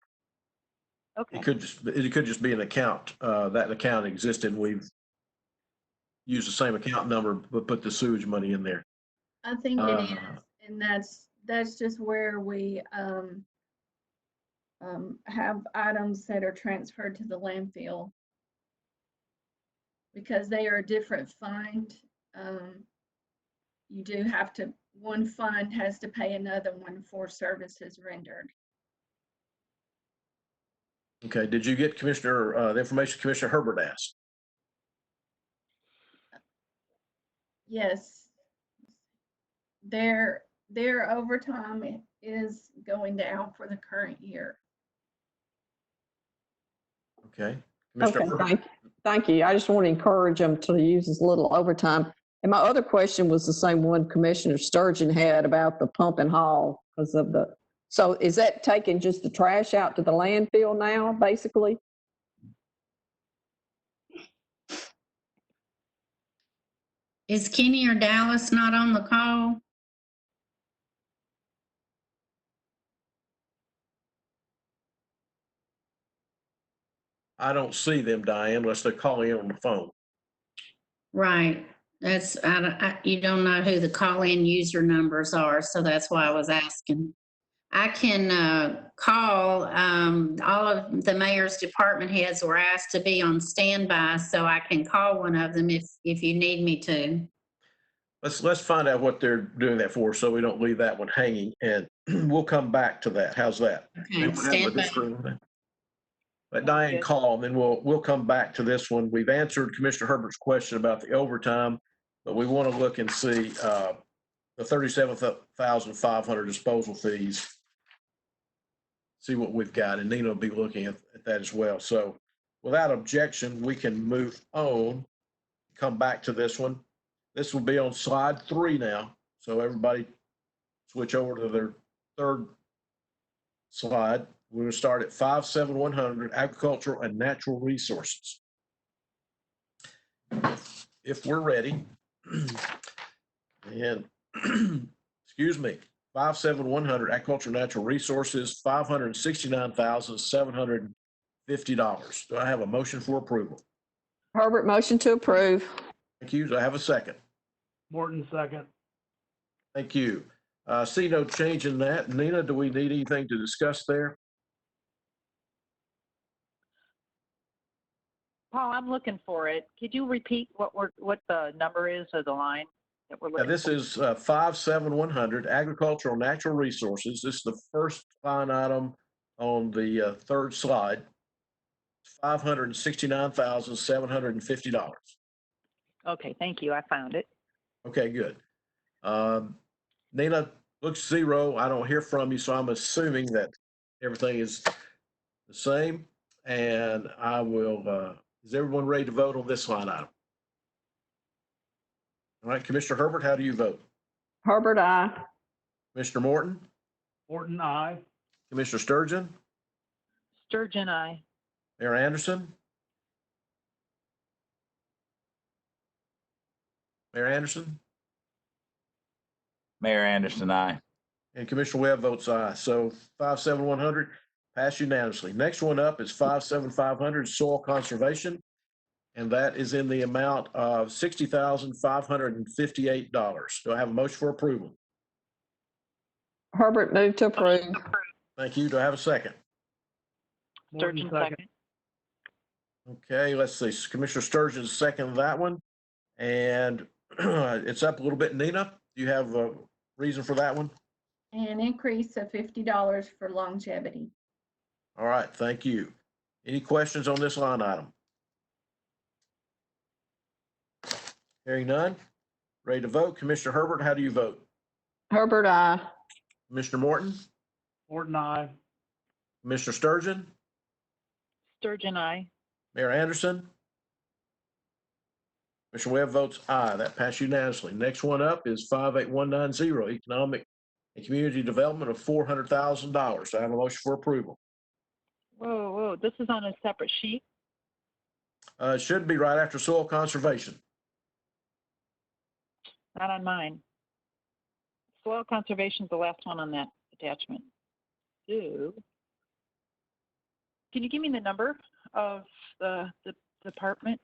Okay. It could just be an account. That account existed. We've used the same account number, but put the sewage money in there. I think it is, and that's just where we have items that are transferred to the landfill because they are a different fund. You do have to, one fund has to pay another one for services rendered. Okay, did you get the information Commissioner Herbert asked? Yes. Their overtime is going down for the current year. Okay. Commissioner Herbert? Okay, thank you. I just want to encourage them to use as little overtime. And my other question was the same one Commissioner Sturgeon had about the pump and haul because of so is that taking just the trash out to the landfill now, basically? Is Kenny or Dallas not on the call? I don't see them, Diane, unless they're calling in on the phone. Right. That's, you don't know who the call-in user numbers are, so that's why I was asking. I can call, all of the mayor's department heads were asked to be on standby, so I can call one of them if you need me to. Let's find out what they're doing that for, so we don't leave that one hanging, and we'll come back to that. How's that? Okay, stand by. Let Diane good. call, and then we'll come back to this one. We've answered Commissioner Herbert's question about the overtime, but we want to look and see the 37,500 disposal fees. See what we've got, and Nina will be looking at that as well. So without objection, we can move on, come back to this one. This will be on slide 3 now. So everybody switch over to their third slide. We're going to start at 57100 agricultural and natural resources. If we're ready, and excuse me, 57100 agricultural and natural resources, $569,750. Do I have a motion for approval? Herbert, motion to approve. Thank you. Do I have a second? Morton, second. Thank you. See no change in that. Nina, do we need anything to discuss there? Paul, I'm looking for it. Could you repeat what the number is of the line that we're Yeah, looking this for? is 57100 agricultural natural resources. This is the first line item on the third slide. $569,750. Okay, thank you. I found it. Okay, good. Nina, looks zero. I don't hear from you, so I'm assuming that everything is the same. And I will, is everyone ready to vote on this line item? All right, Commissioner Herbert, how do you vote? Herbert, aye. Commissioner Morton? Morton, aye. Commissioner Sturgeon? Sturgeon, aye. Mayor Anderson? Mayor Anderson? Mayor Anderson, aye. And Commissioner Webb votes aye. So 57100 passed unanimously. Next one up is 57500 soil conservation. And that is in the amount of $60,558. Do I have a motion for approval? Herbert, move to approve. Thank you. Do I have a second? Morton, Sturgeon, second. second. Okay, let's see. Commissioner Sturgeon seconded that one. And it's up a little bit. Nina, do you have a reason for that one? An increase of $50 for longevity. All right, thank you. Any questions on this line item? Hearing none. Ready to vote. Commissioner Herbert, how do you vote? Herbert, aye. Commissioner Morton? Morton, aye. Commissioner Sturgeon? Sturgeon, aye. Mayor Anderson? Commissioner Webb votes aye. That passed unanimously. Next one up is 58190, economic and community development of $400,000. I have a motion for approval. Whoa, this is on a separate sheet? It should be right after soil conservation. Not on mine. Soil conservation is the last one on that attachment. Can you give me the number of the department?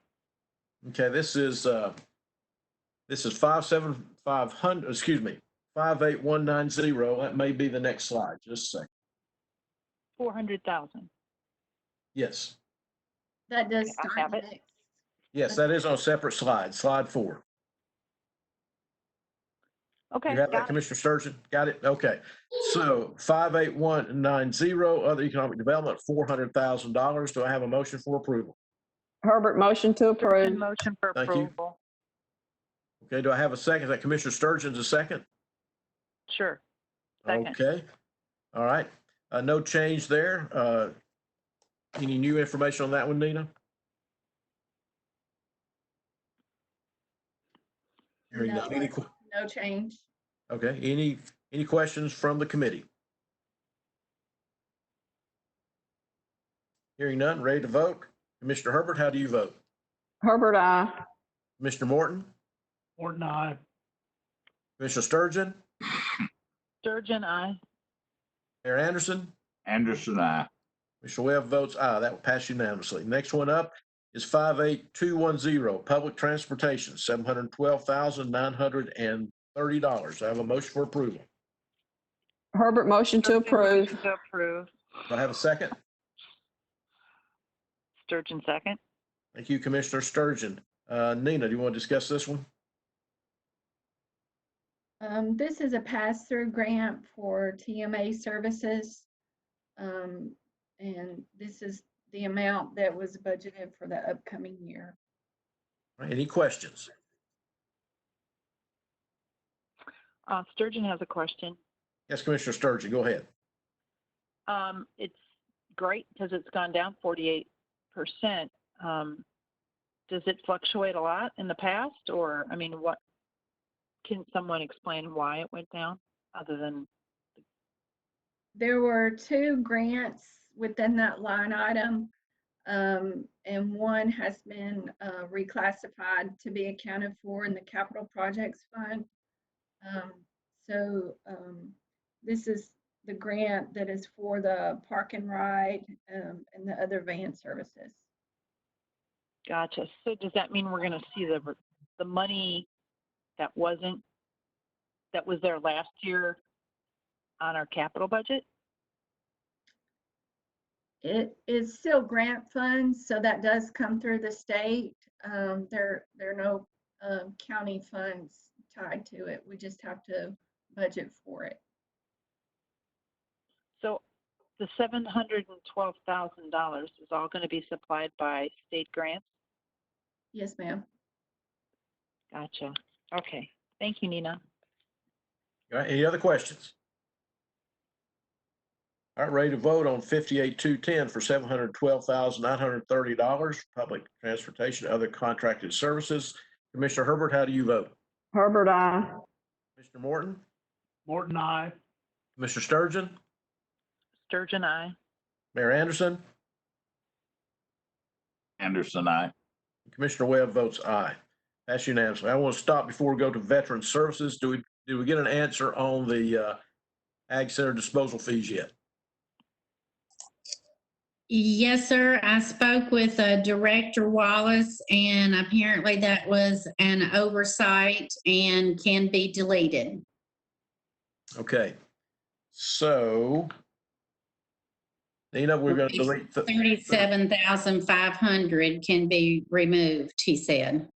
Okay, this is 57500, excuse me, 58190. That may be the next slide. Just a second. 400,000. Yes. That does Okay, I start have it. next. Yes, that is on a separate slide, slide 4. Okay, You have that, got it. Commissioner Sturgeon? Got it? Okay. So 58190, other economic development, $400,000. Do I have a motion for approval? Herbert, motion to approve. Motion for Thank you. approval. Okay, do I have a second? Is that Commissioner Sturgeon's a second? Sure. Second. Okay. All right. No change there. Any new information on that one, Nina? Hearing No, none. Any no change. Okay, any questions from the committee? Hearing none, ready to vote. Commissioner Herbert, how do you vote? Herbert, aye. Commissioner Morton? Morton, aye. Commissioner Sturgeon? Sturgeon, aye. Mayor Anderson? Anderson, aye. Commissioner Webb votes aye. That will pass unanimously. Next one up is 58210, public transportation, $712,930. I have a motion for approval. Herbert, motion to approve. Motion to approve. Do I have a second? Sturgeon, second. Thank you, Commissioner Sturgeon. Nina, do you want to discuss this one? This is a pass-through grant for TMA services. And this is the amount that was budgeted for the upcoming year. All right, any questions? Sturgeon has a question. Yes, Commissioner Sturgeon, go ahead. It's great because it's gone down 48%. Does it fluctuate a lot in the past, or, I mean, what, can someone explain why it went down other than? There were 2 grants within that line item, and one has been reclassified to be accounted for in the capital projects fund. This is the grant that is for the park and ride and the other van services. Gotcha. So does that mean we're going to see the money that was there last year on our capital budget? It is still grant funds, so that does come through the state. There are no county funds tied to it. We just have to budget for it. So the $712,000 is all going to be supplied by state grants? Yes, ma'am. Gotcha. Okay. Thank you, Nina. All right, any other questions? All right, ready to vote on 58210 for $712,930, public transportation, other contracted services. Commissioner Herbert, how do you vote? Herbert, aye. Commissioner Morton? Morton, I. Commissioner Sturgeon? Sturgeon, aye. Mayor Anderson? Anderson, aye. Commissioner Webb votes aye. That's unanimously. I want to stop before we go to veteran services. Did we get an answer on the Ag Center disposal fees yet? Yes, sir. I spoke with Director Wallace, and apparently that was an oversight and can be deleted. Okay. So, Nina, we're going to delete the 37,500 can be removed, he said.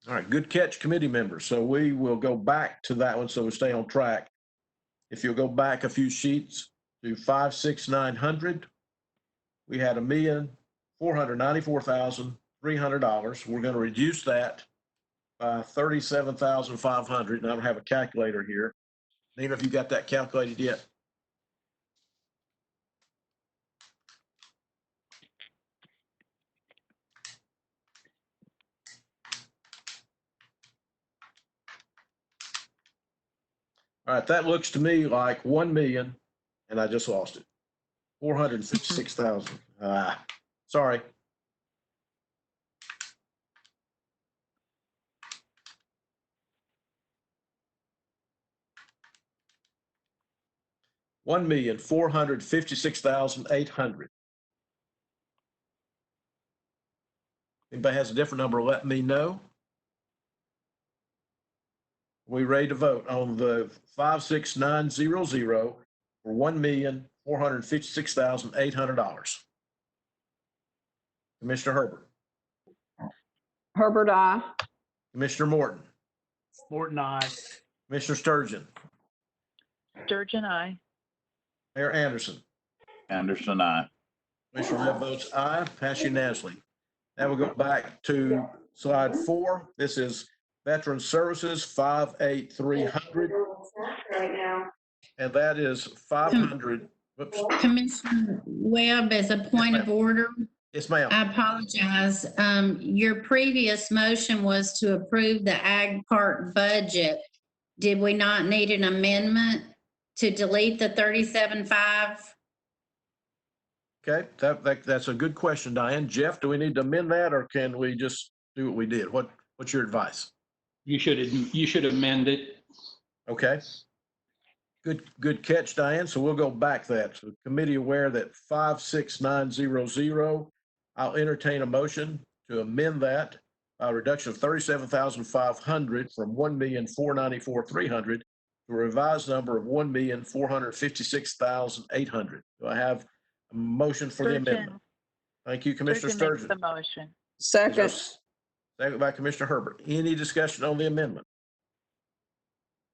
All right, good catch, committee members. So we will go back to that one so we stay on track. If you'll go back a few sheets to 56900, we had $1,494,300. We're going to reduce that by 37,500, and I don't have a calculator here. Nina, have you got that calculated yet? All right, that looks to me like 1 million, and I just lost it. 456,000. Sorry. $1,456,800. Anybody has a different number, let me know. We ready to vote on the 56900 for $1,456,800. Commissioner Herbert. Herbert, aye. Commissioner Morton. Morton, I. Commissioner Sturgeon. Sturgeon, aye. Mayor Anderson. Anderson, aye. Commissioner Webb votes aye, pass unanimously. Now we'll go back to slide 4. This is Veteran Services, 58300. And that is 500. Whoops. Commissioner Webb, as a point of order, Yes, ma'am. I apologize. Your previous motion was to approve the Ag Park budget. Did we not need an amendment to delete the 37.5? Okay, that's a good question, Diane. Jeff, do we need to amend that, or can we just do what we did? What's your advice? You should amend it. Okay. Good catch, Diane. So we'll go back that. So committee aware that 56900, I'll entertain a motion to amend that by a reduction of 37,500 from 1,494,300 to a revised number of 1,456,800. Do I have a motion for the amendment? Thank you, Commissioner Sturgeon makes Sturgeon. the motion. Second. Second by Commissioner Herbert. Any discussion on the amendment?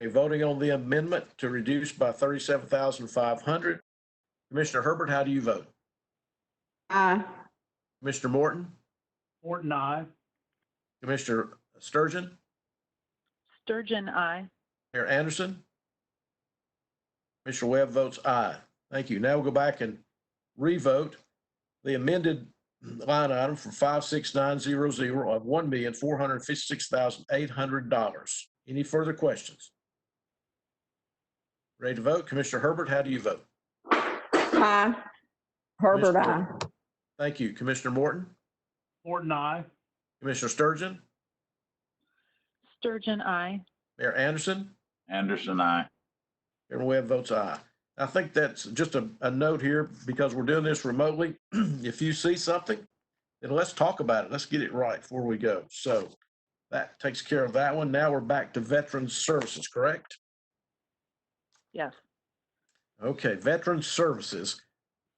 Okay, voting on the amendment to reduce by 37,500. Commissioner Herbert, how do you vote? Aye. Commissioner Morton? Morton, aye. Commissioner Sturgeon? Sturgeon, aye. Mayor Anderson? Commissioner Webb votes aye. Thank you. Now we'll go back and revote the amended line item for 56900 of $1,456,800. Any further questions? Ready to vote? Commissioner Herbert, how do you vote? Aye. Herbert, aye. Thank you. Commissioner Morton? Morton, aye. Commissioner Sturgeon? Sturgeon, aye. Mayor Anderson? Anderson, aye. Chairman Webb votes aye. I think that's just a note here because we're doing this remotely. If you see something, then let's talk about it. Let's get it right before we go. So that takes care of that one. Now we're back to Veterans Services, correct? Yes. Okay, Veterans Services,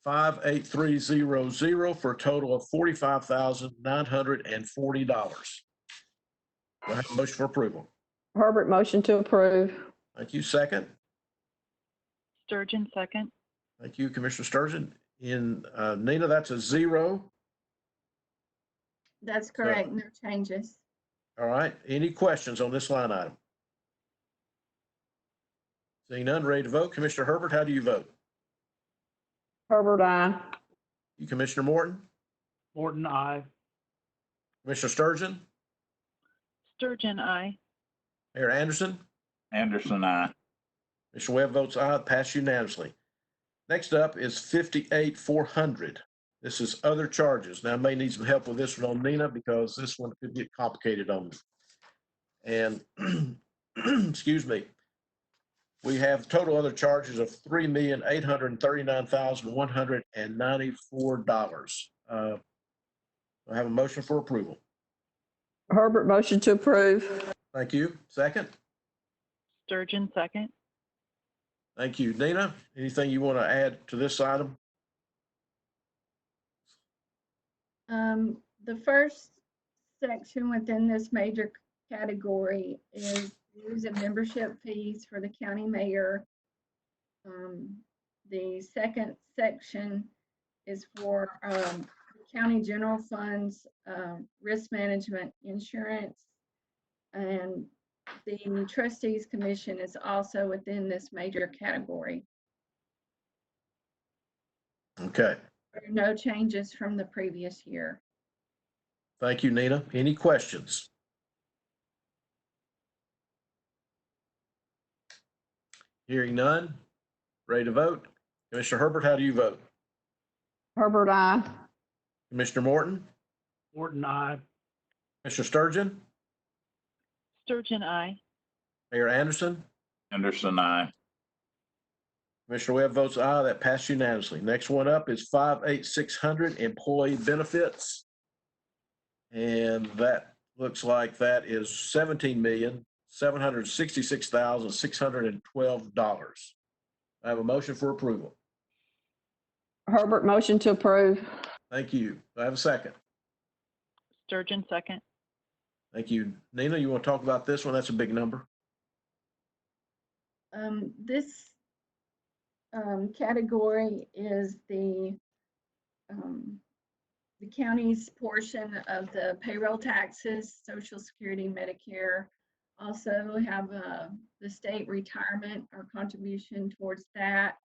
58300 for a total of $45,940. Do I have a motion for approval? Herbert, motion to approve. Thank you. Second. Sturgeon, second. Thank you, Commissioner Sturgeon. In Nina, that's a 0. That's correct, no changes. All right. Any questions on this line item? Seeing none, ready to vote. Commissioner Herbert, how do you vote? Herbert, aye. You, Commissioner Morton? Morton, aye. Commissioner Sturgeon? Sturgeon, aye. Mayor Anderson? Anderson, aye. Commissioner Webb votes aye, passed unanimously. Next up is 58,400. This is other charges. Now, I may need some help with this one on Nina because this one could get complicated on me. And, excuse me, we have total other charges of $3,839,194. I have a motion for approval. Herbert, motion to approve. Thank you. Second. Sturgeon, second. Thank you. Nina, anything you want to add to this item? The first section within this major category is dues and membership fees for the county mayor. The second section is for county general funds, risk management insurance, and the trustees commission is also within this major category. Okay. There are no changes from the previous year. Thank you, Nina. Any questions? Hearing none. Ready to vote? Commissioner Herbert, how do you vote? Herbert, aye. Commissioner Morton? Morton, aye. Commissioner Sturgeon? Sturgeon, aye. Mayor Anderson? Anderson, aye. Commissioner Webb votes aye. That passed unanimously. Next one up is 58600 employee benefits. And that looks like that is $17,766,612. I have a motion for approval. Herbert, motion to approve. Thank you. Do I have a second? Sturgeon, second. Thank you. Nina, you want to talk about this one? That's a big number. This category is the county's portion of the payroll taxes, Social Security, Medicare. Also have the state retirement or contribution towards that.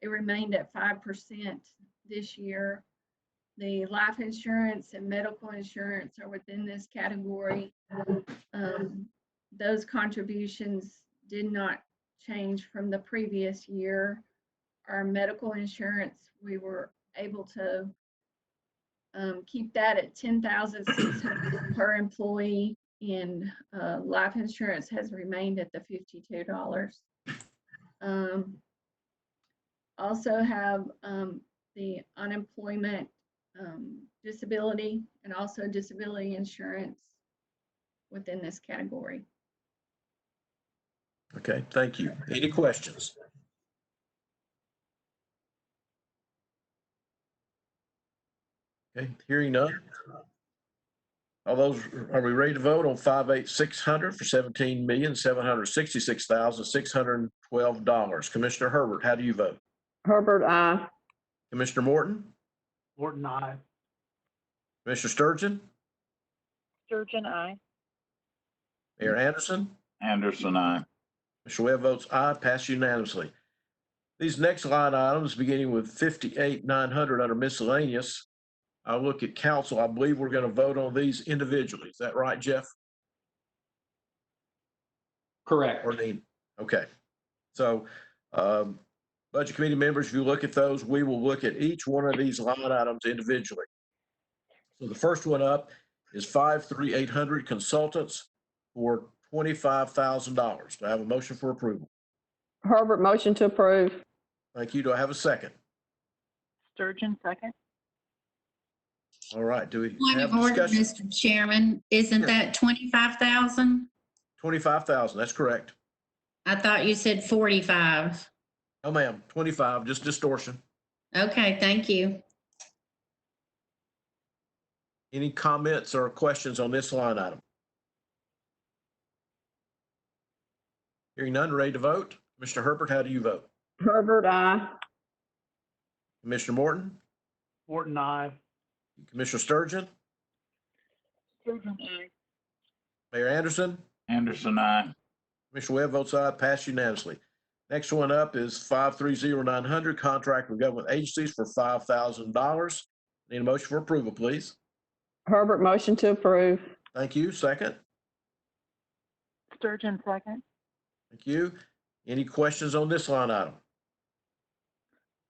It remained at 5% this year. The life insurance and medical insurance are within this category. Those contributions did not change from the previous year. Our medical insurance, we were able to keep that at $10,600 per employee, and life insurance has remained at the $52. Also have the unemployment, disability, and also disability insurance within this category. Okay, thank you. Any questions? Okay, hearing none. All those, are we ready to vote on 58600 for $17,766,612? Commissioner Herbert, how do you vote? Herbert, I. Commissioner Morton? Morton, I. Commissioner Sturgeon? Sturgeon, aye. Mayor Anderson? Anderson, I. Mr. Webb votes aye, pass unanimously. These next line items, beginning with 58,900 under miscellaneous, I'll look at council. I believe we're going to vote on these individually. Is that right, Jeff? Correct. Or Dean? Okay. So, budget committee members, if you look at those, we will look at each one of these line items individually. So the first one up is 53800 consultants for $25,000. Do I have a motion for approval? Herbert, motion to approve. Thank you. Do I have a second? Sturgeon, second. All right. Do we Point have of order, discussion? Mr. Chairman, isn't Sure. that 25,000? 25,000. That's correct. I thought you said 45. Oh, ma'am. 25, just distortion. Okay, thank you. Any comments or questions on this line item? Hearing none, ready to vote? Mr. Herbert, how do you vote? Herbert, I. Commissioner Morton? Morton, I. Commissioner Sturgeon? Sturgeon, aye. Mayor Anderson? Anderson, I. Commissioner Webb votes aye, passed unanimously. Next one up is 530,900, contract with government agencies for $5,000. Need a motion for approval, please. Herbert, motion to approve. Thank you. Second. Sturgeon, second. Thank you. Any questions on this line item?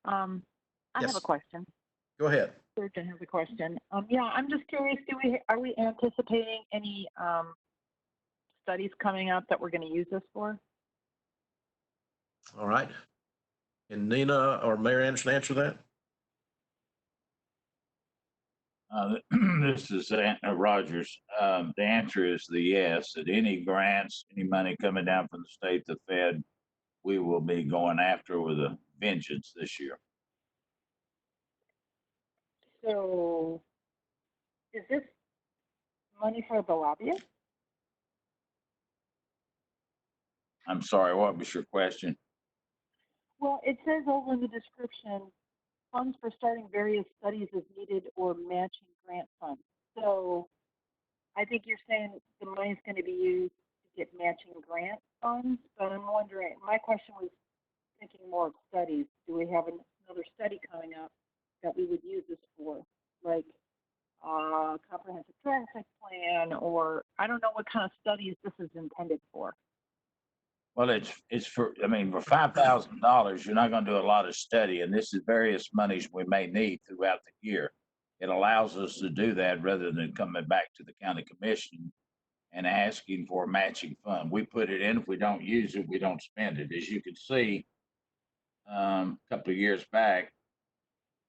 I have Yes. a question. Go ahead. Sturgeon has a question. Yeah, I'm just curious, are we anticipating any studies coming up that we're going to use this for? All right. Can Nina or Mayor Anderson answer that? This is Rogers. The answer is the yes, that any grants, any money coming down from the state, the Fed, we will be going after with a vengeance this year. So is this money for the lobbyists? I'm sorry, what was your question? Well, it says over in the description, funds for starting various studies as needed or matching grant funds. So I think you're saying the money's going to be used to get matching grant funds, but I'm wondering, my question was thinking more of studies. Do we have another study coming up that we would use this for? Like comprehensive traffic plan, or I don't know what kind of studies this is intended for. Well, it's for, I mean, for $5,000, you're not going to do a lot of study, and this is various monies we may need throughout the year. It allows us to do that rather than coming back to the county commission and asking for a matching fund. We put it in. If we don't use it, we don't spend it. As you can see, a couple of years back,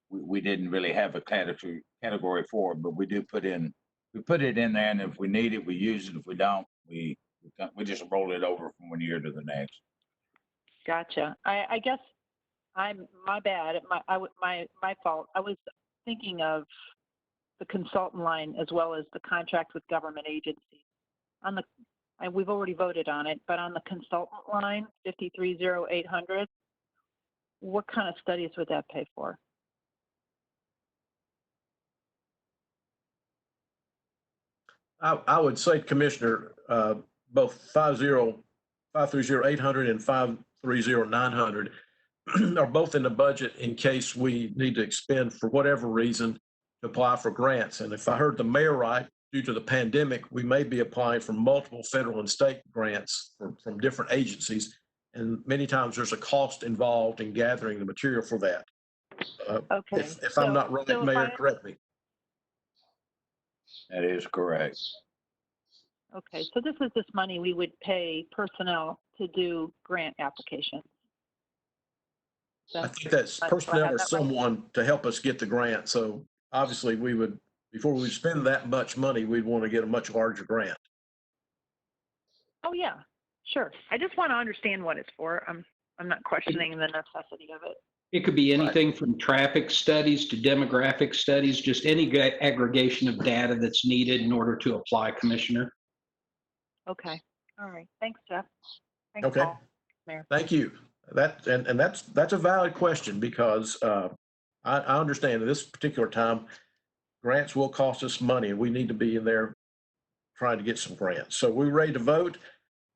we didn't really have a category for it, but we do put in, we put it in there, and if we need it, we use it. If we don't, we just roll it over from one year to the next. Gotcha. I guess my bad. My fault. I was thinking of the consultant line as well as the contract with government agencies. We've already voted on it, but on the consultant line, 530800, what kind of studies would that pay for? I would say, Commissioner, both 530,800 and 530,900 are both in the budget in case we need to expend for whatever reason to apply for grants. And if I heard the mayor right, due to the pandemic, we may be applying for multiple federal and state grants from different agencies. And many times there's a cost involved in gathering the material for that. Okay. If I'm not right, Mayor, correct me. That is correct. Okay, so this is this money we would pay personnel to do grant applications. I think that's personnel or someone to help us get the grant. So obviously we would, before we spend that much money, we'd want to get a much larger grant. Oh, yeah, sure. I just want to understand what it's for. I'm not questioning the necessity of it. It could be anything from traffic studies to demographic studies, just any aggregation of data that's needed in order to apply, Commissioner. Okay. All right. Thanks, Jeff. Thanks, Okay. Paul. Mayor. Thank you. And that's a valid question because I understand at this particular time, grants will cost us money and we need to be in there trying to get some grants. So we're ready to vote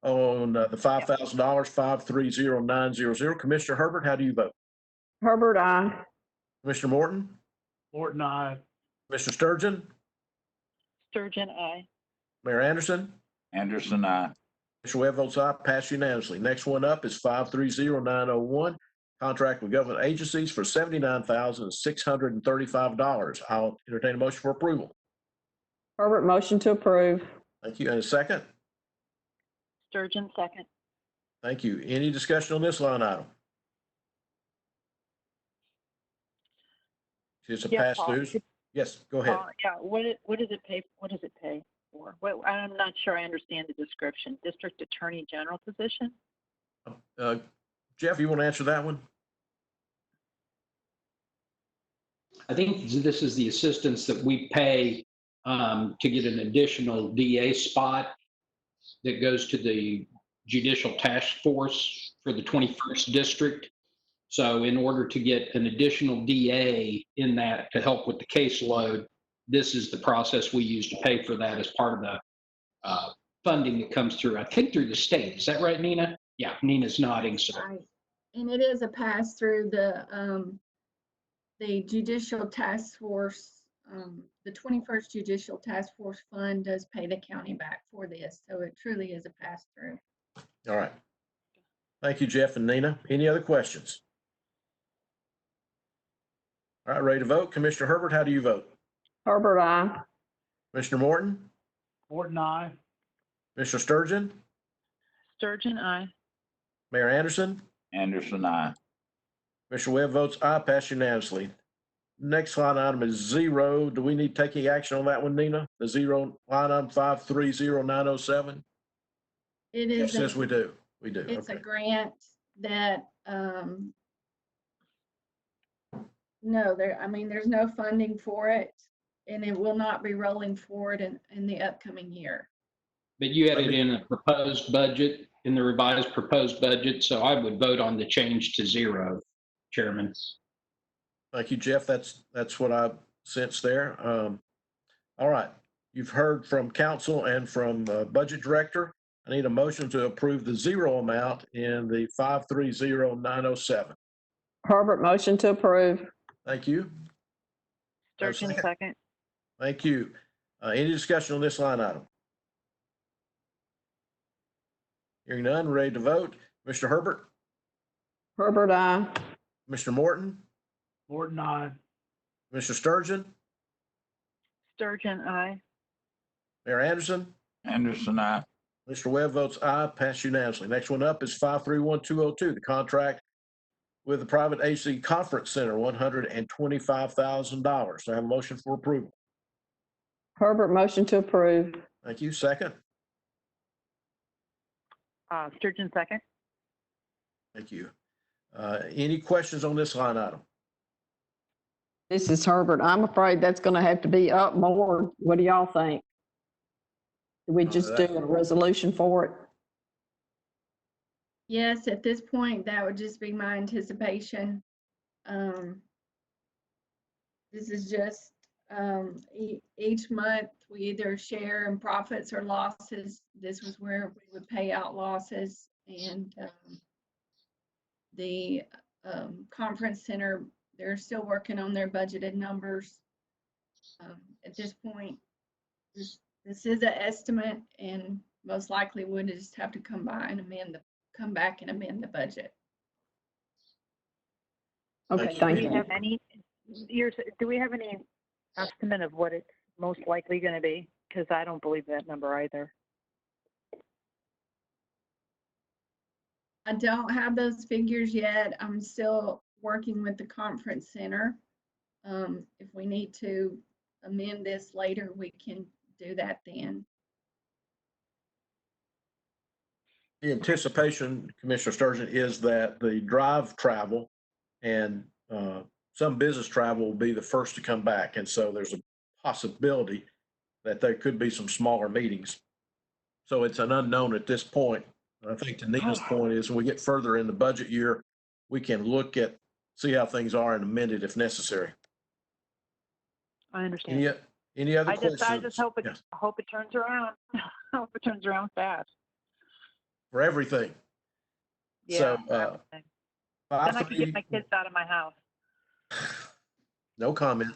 on the $5,000, 530900. Commissioner Herbert, how do you vote? Herbert, I. Commissioner Morton? Morton, I. Commissioner Sturgeon? Sturgeon, aye. Mayor Anderson? Anderson, aye. Commissioner Webb votes aye, passed unanimously. Next one up is 530901, contract with government agencies for $79,635. I'll entertain a motion for approval. Herbert, motion to approve. Thank you. And a second? Sturgeon, second. Thank you. Any discussion on this line item? It's a Yeah, Paul, pass-through. Yes, go ahead. Yeah, what does it pay? What does it pay for? I'm not sure I understand the description. District Attorney General position? Jeff, you want to answer that one? I think this is the assistance that we pay to get an additional DA spot that goes to the Judicial Task Force for the 21st District. So in order to get an additional DA in that to help with the caseload, this is the process we use to pay for that as part of the funding that comes through, I think through the state. Is that right, Nina? Yeah, Nina's nodding. So. Right. And it is a pass through the Judicial Task Force, the 21st Judicial Task Force Fund does pay the county back for this. So it truly is a pass through. All right. Thank you, Jeff and Nina. Any other questions? All right, ready to vote. Commissioner Herbert, how do you vote? Herbert, I. Commissioner Morton? Morton, I. Commissioner Sturgeon? Sturgeon, aye. Mayor Anderson? Anderson, aye. Commissioner Webb votes aye, passed unanimously. Next line item is zero. Do we need to take any action on that one, Nina? The zero line item 530907? It is. Yes, we do. We do. It's a Okay. grant that, no, there's no funding for it and it will not be rolling forward in the upcoming year. But you had it in a proposed budget, in the revised proposed budget, so I would vote on the change to zero, Chairman. Thank you, Jeff. That's what I sensed there. All right. You've heard from council and from budget director. I need a motion to approve the zero amount in the 530907. Herbert, motion to approve. Thank you. Sturgeon, second. Thank you. Any discussion on this line item? Hearing none, ready to vote. Mr. Herbert? Herbert, I. Mr. Morton? Morton, I. Mr. Sturgeon? Sturgeon, aye. Mayor Anderson? Anderson, aye. Mr. Webb votes aye, passed unanimously. Next one up is 531202, the contract with the private AC Conference Center, $125,000. So I have a motion for approval. Herbert, motion to approve. Thank you. Second? Sturgeon, second. Thank you. Any questions on this line item? This is Herbert. I'm afraid that's going to have to be up more. What do y'all think? Do we just do a resolution for it? Yes, at this point, that would just be my anticipation. This is just, each month we either share in profits or losses. This was where we would pay out losses, and the conference center, they're still working on their budgeted numbers. At this point, this is an estimate, and most likely would just have to come back and amend the budget. Okay, thank you. Do we have any estimate of what it's most likely going to be? Because I don't believe that number either. I don't have those figures yet. I'm still working with the conference center. If we need to amend this later, we can do that then. The anticipation, Commissioner Sturgeon, is that the drive travel and some business travel will be the first to come back. And so there's a possibility that there could be some smaller meetings. So it's an unknown at this point. I think to Nina's point is when we get further in the budget year, we can look at, see how things are and amend it if necessary. I understand. Any other I questions? just hope it, Yes, hope it turns around. Hope it turns around fast. for everything. Yeah. So, everything. Then I can get my kids out of my house. No comment.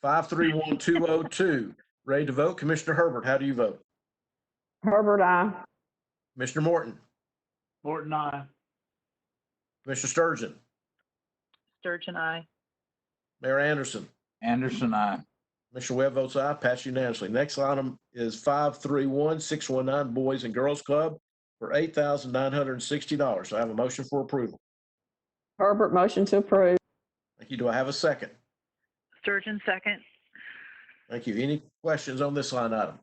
531202, ready to vote. Commissioner Herbert, how do you vote? Herbert, I. Commissioner Morton, Morton, I. Commissioner Sturgeon, Sturgeon, aye. Mayor Anderson, Anderson, I. Commissioner Webb votes aye, passed unanimously. Next item is 531619, Boys and Girls Club for $8,960. I have a motion for approval. Herbert, motion to approve. Thank you. Do I have a second? Sturgeon, second. Thank you. Any questions on this line item?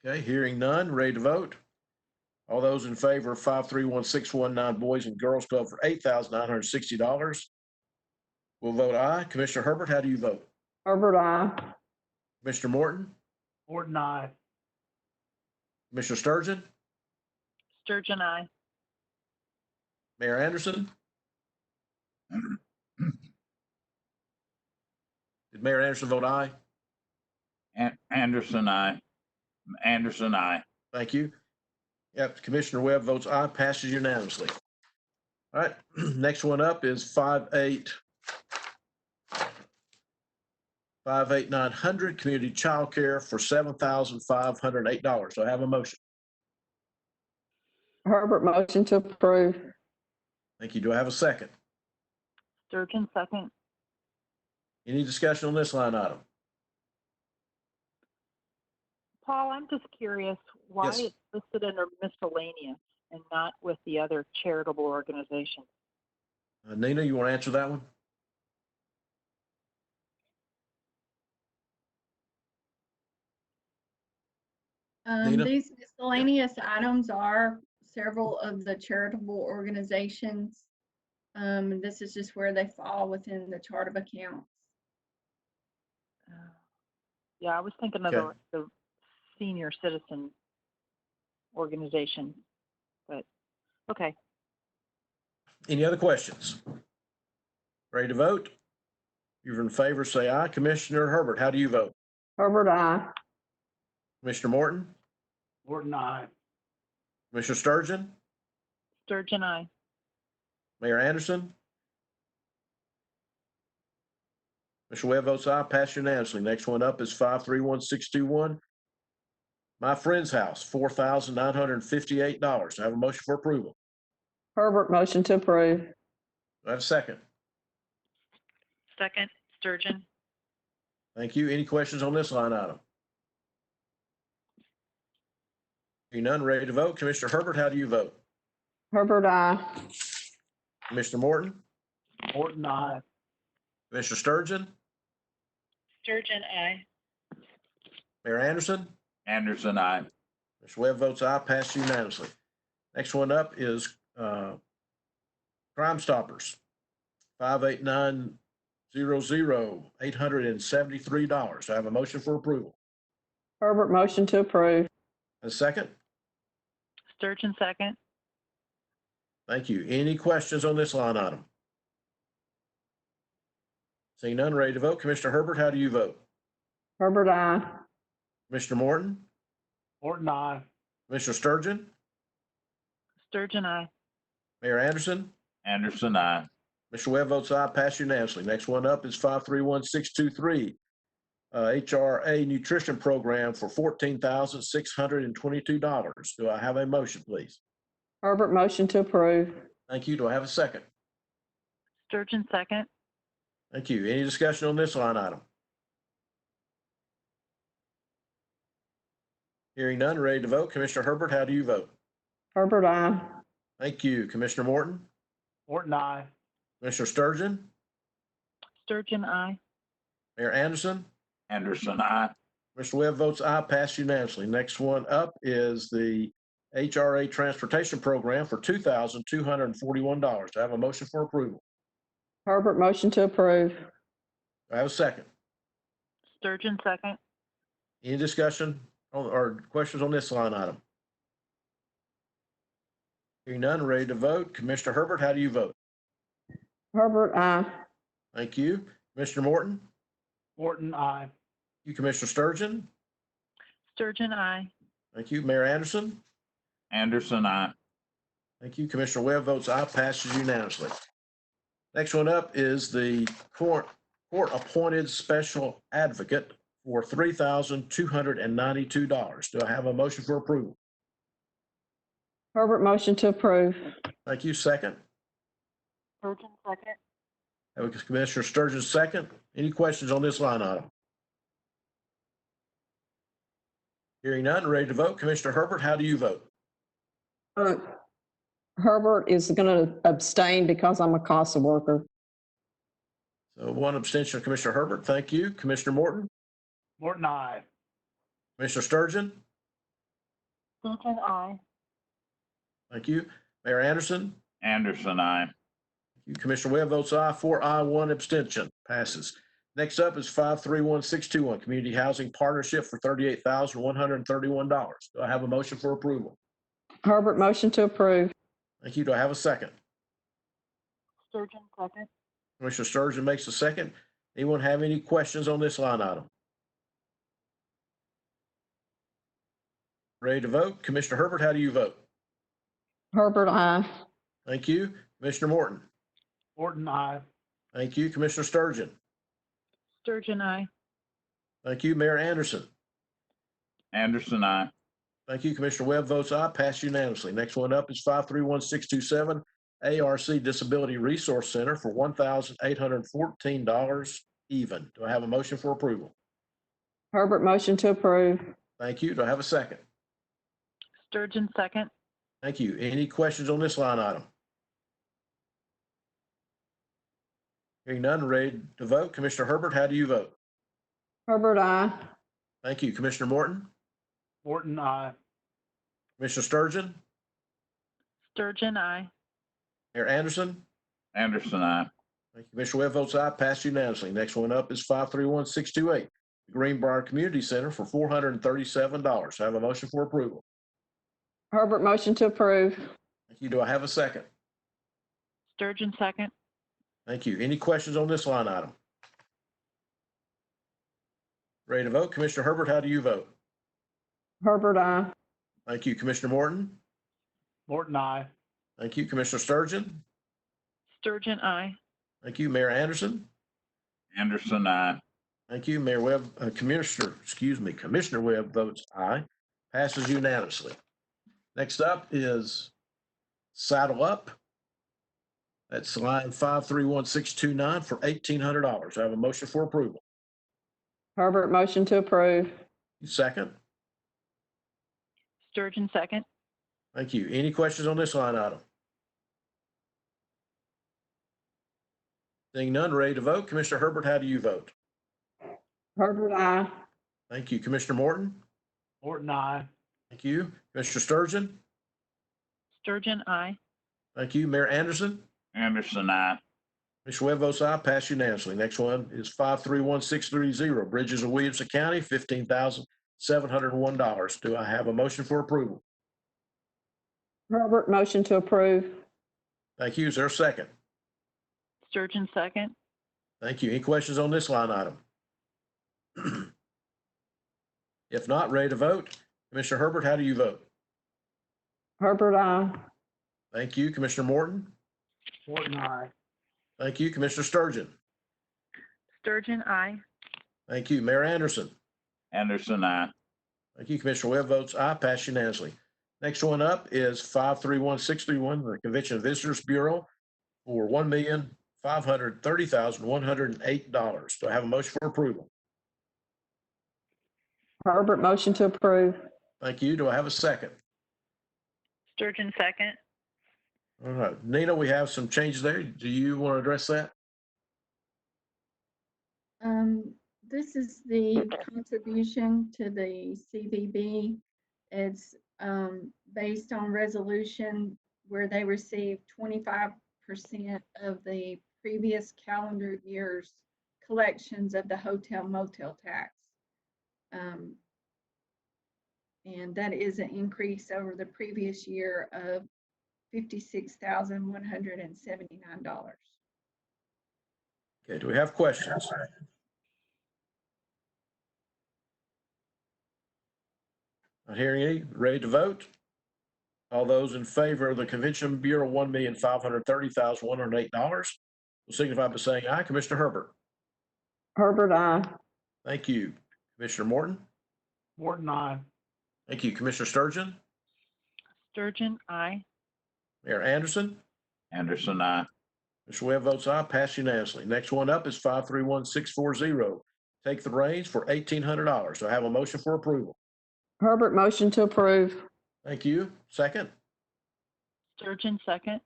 Okay, hearing none, ready to vote. All those in favor of 531619 Boys and Girls Club for $8,960 will vote aye. Commissioner Herbert, how do you vote? Herbert, I. Commissioner Morton, Morton, I. Commissioner Sturgeon, Sturgeon, aye. Mayor Anderson? Did Mayor Anderson vote aye? Anderson, I. Anderson, I. Thank you. Yep, Commissioner Webb votes aye, passes unanimously. All right, next one up is 58900 Community Child Care for $7,508. So I have a motion. Herbert, motion to approve. Thank you. Do I have a second? Sturgeon, second. Any discussion on this line item? Paul, I'm just curious why Yes. it's listed under miscellaneous and not with the other charitable organizations. Nina, you want to answer that one? Nina? These miscellaneous items are several of the charitable organizations. This is just where they fall within the chart of accounts. Yeah, I was thinking of Okay. the senior citizen organization, but okay. Any other questions? Ready to vote? If you're in favor, say aye. Commissioner Herbert, how do you vote? Herbert, I. Commissioner Morton? Morton, I. Commissioner Sturgeon? Sturgeon, aye. Mayor Anderson? Mr. Webb votes aye, pass unanimously. Next one up is 531621. My Friend's House, $4,958. I have a motion for approval. Herbert, motion to approve. Do I have a second? Second, Sturgeon. Thank you. Any questions on this line item? Hearing none, ready to vote. Commissioner Herbert, how do you vote? Herbert, I. Commissioner Morton? Morton, I. Commissioner Sturgeon? Sturgeon, aye. Mayor Anderson? Anderson, I. Mr. Webb votes aye, passed unanimously. Next one up is Crime Stoppers, 58900, $873. I have a motion for approval. Herbert, motion to approve. A second? Sturgeon, second. Thank you. Any questions on this line item? Seeing none, ready to vote. Commissioner Herbert, how do you vote? Herbert, I. Commissioner Morton? Morton, I. Commissioner Sturgeon? Sturgeon, aye. Mayor Anderson? Anderson, I. Mr. Webb votes aye, pass unanimously. Next one up is 531623, HRA Nutrition Program for $14,622. Do I have a motion, please? Herbert, motion to approve. Thank you. Do I have a second? Sturgeon, second. Thank you. Any discussion on this line item? Hearing none, ready to vote. Commissioner Herbert, how do you vote? Herbert, I. Thank you. Commissioner Morton, Morton, aye. Commissioner Sturgeon, Sturgeon, aye. Mayor Anderson, Anderson, I. Mr. Webb votes aye, passed unanimously. Next one up is the HRA Transportation Program for $2,241. Do I have a motion for approval? Herbert, motion to approve. Do I have a second? Sturgeon, second. Any discussion or questions on this line item? Hearing none, ready to vote. Commissioner Herbert, how do you vote? Herbert, aye. Thank you. Commissioner Morton? Morton, aye. You, Commissioner Sturgeon? Sturgeon, aye. Thank you. Mayor Anderson? Anderson, I. Thank you. Commissioner Webb votes aye, passes unanimously. Next one up is the court-appointed special advocate for $3,292. Do I have a motion for approval? Herbert, motion to approve. Thank you. Second. Sturgeon, second. Have a Commissioner Sturgeon second. Any questions on this line item? Hearing none, ready to vote. Commissioner Herbert, how do you vote? Herbert is going to abstain because I'm a CASA worker. So one abstention, Commissioner Herbert. Thank you. Commissioner Morton, Morton, aye. Commissioner Sturgeon. Sturgeon, aye. Thank you. Mayor Anderson. Anderson, I. Thank you. Commissioner Webb votes aye, 4 aye, 1 abstention. Passes. Next up is 531621, Community Housing Partnership for $38,131. Do I have a motion for approval? Herbert, motion to approve. Thank you. Do I have a second? Sturgeon, second. Commissioner Sturgeon makes a second. Anyone have any questions on this line item? Ready to vote? Commissioner Herbert, how do you vote? Herbert, aye. Thank you. Commissioner Morton. Morton, aye. Thank you. Commissioner Sturgeon. Sturgeon, aye. Thank you. Mayor Anderson. Anderson, I. Thank you. Commissioner Webb votes aye, passed unanimously. Next one up is 531627, ARC Disability Resource Center for $1,814 even. Do I have a motion for approval? Herbert, motion to approve. Thank you. Do I have a second? Sturgeon, second. Thank you. Any questions on this line item? Hearing none, ready to vote. Commissioner Herbert, how do you vote? Herbert, aye. Thank you. Commissioner Morton? Morton, aye. Commissioner Sturgeon? Sturgeon, aye. Mayor Anderson? Anderson, I. Thank you. Commissioner Webb votes aye, passed unanimously. Next one up is 531628, Greenbrier Community Center for $437. I have a motion for approval. Herbert, motion to approve. Thank you. Do I have a second? Sturgeon, second. Thank you. Any questions on this line item? Ready to vote? Commissioner Herbert, how do you vote? Herbert, aye. Thank you. Commissioner Morton? Morton, aye. Thank you. Commissioner Sturgeon? Sturgeon, aye. Thank you. Mayor Anderson? Anderson, I. Thank you. Mayor Webb, Commissioner Webb votes aye. Passes unanimously. Next up is Saddle Up. That's line 531629 for $1,800. I have a motion for approval. Herbert, motion to approve. Second. Sturgeon, second. Thank you. Any questions on this line item? Seeing none, ready to vote. Commissioner Herbert, how do you vote? Herbert, aye. Thank you. Commissioner Morton? Morton, aye. Thank you. Commissioner Sturgeon? Sturgeon, aye. Thank you. Mayor Anderson? Anderson, I. Commissioner Webb votes aye, passed unanimously. Next one is 531630, Bridges of Williamson County, $15,701. Do I have a motion for approval? Herbert, motion to approve. Thank you. Is there a second? Sturgeon, second. Thank you. Any questions on this line item? If not, ready to vote. Commissioner Herbert, how do you vote? Herbert, aye. Thank you. Commissioner Morton? Morton, aye. Thank you. Commissioner Sturgeon? Sturgeon, aye. Thank you. Mayor Anderson? Anderson, I. Thank you. Commissioner Webb votes aye, passed unanimously. Next one up is 531631, the Convention and Visitors Bureau for $1,530,108. Do I have a motion for approval? Herbert, motion to approve. Thank you. Do I have a second? Sturgeon, second. All right, Nina, we have some changes there. Do you want to address that? This is the contribution to the CVB. It's based on resolution where they received 25% of the previous calendar year's collections of the hotel motel tax. And that is an increase over the previous year of $56,179. Okay, do we have questions? Not hearing any. Ready to vote? All those in favor of the Convention Bureau $1,530,108 will signify by saying aye. Commissioner Herbert. Herbert, aye. Thank you. Commissioner Morton. Morton, I. Thank you. Commissioner Sturgeon. Sturgeon, aye. Mayor Anderson. Anderson, aye. Mr. Webb votes aye, passed unanimously. Next one up is 531640. Take the reins for $1,800. Do I have a motion for approval? Herbert, motion to approve. Thank you. Second. Sturgeon, second.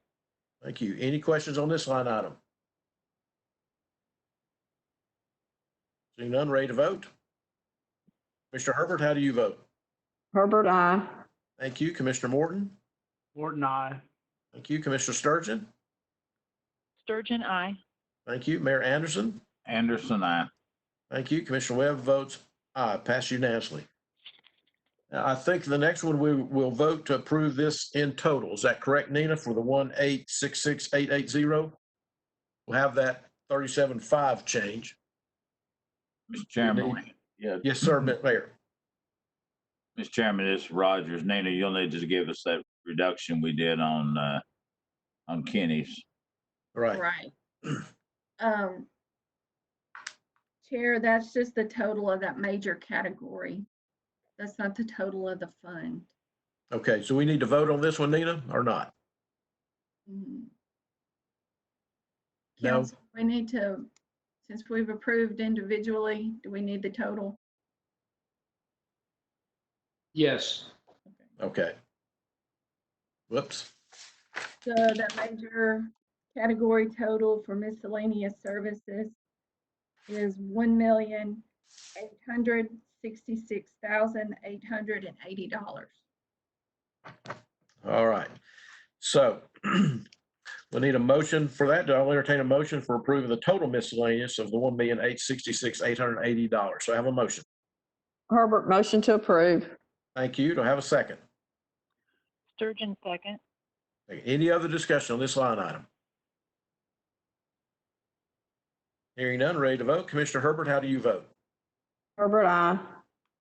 Thank you. Any questions on this line item? Seeing none, ready to vote? Mr. Herbert, how do you vote? Herbert, aye. Thank you. Commissioner Morton. Morton, I. Thank you. Commissioner Sturgeon. Sturgeon, aye. Thank you. Mayor Anderson. Anderson, aye. Thank you. Commissioner Webb votes aye, passed unanimously. Now, I think the next one we will vote to approve this in total. Is that correct, Nina, for the 1866880? We'll have that 37.5 change. Mr. Chairman, yeah. Yes, sir, Mayor. Mr. Chairman, this is Rogers. Nina, you'll need to give us that reduction we did on Kenny's. Right. Right. Chair, that's just the total of that major category. That's not the total of the fund. Okay, so we need to vote on this one, Nina, or not? Mhm. No. Council, we need to, since we've approved individually, do we need the total? Yes. Okay. Whoops. So that major category total for miscellaneous services is $1,866,880. All right. So we need a motion for that. Do I entertain a motion for approving the total miscellaneous of the $1,866,880? So I have a motion. Herbert, motion to approve. Thank you. Do I have a second? Sturgeon, second. Any other discussion on this line item? Hearing none, ready to vote. Commissioner Herbert, how do you vote? Herbert, aye.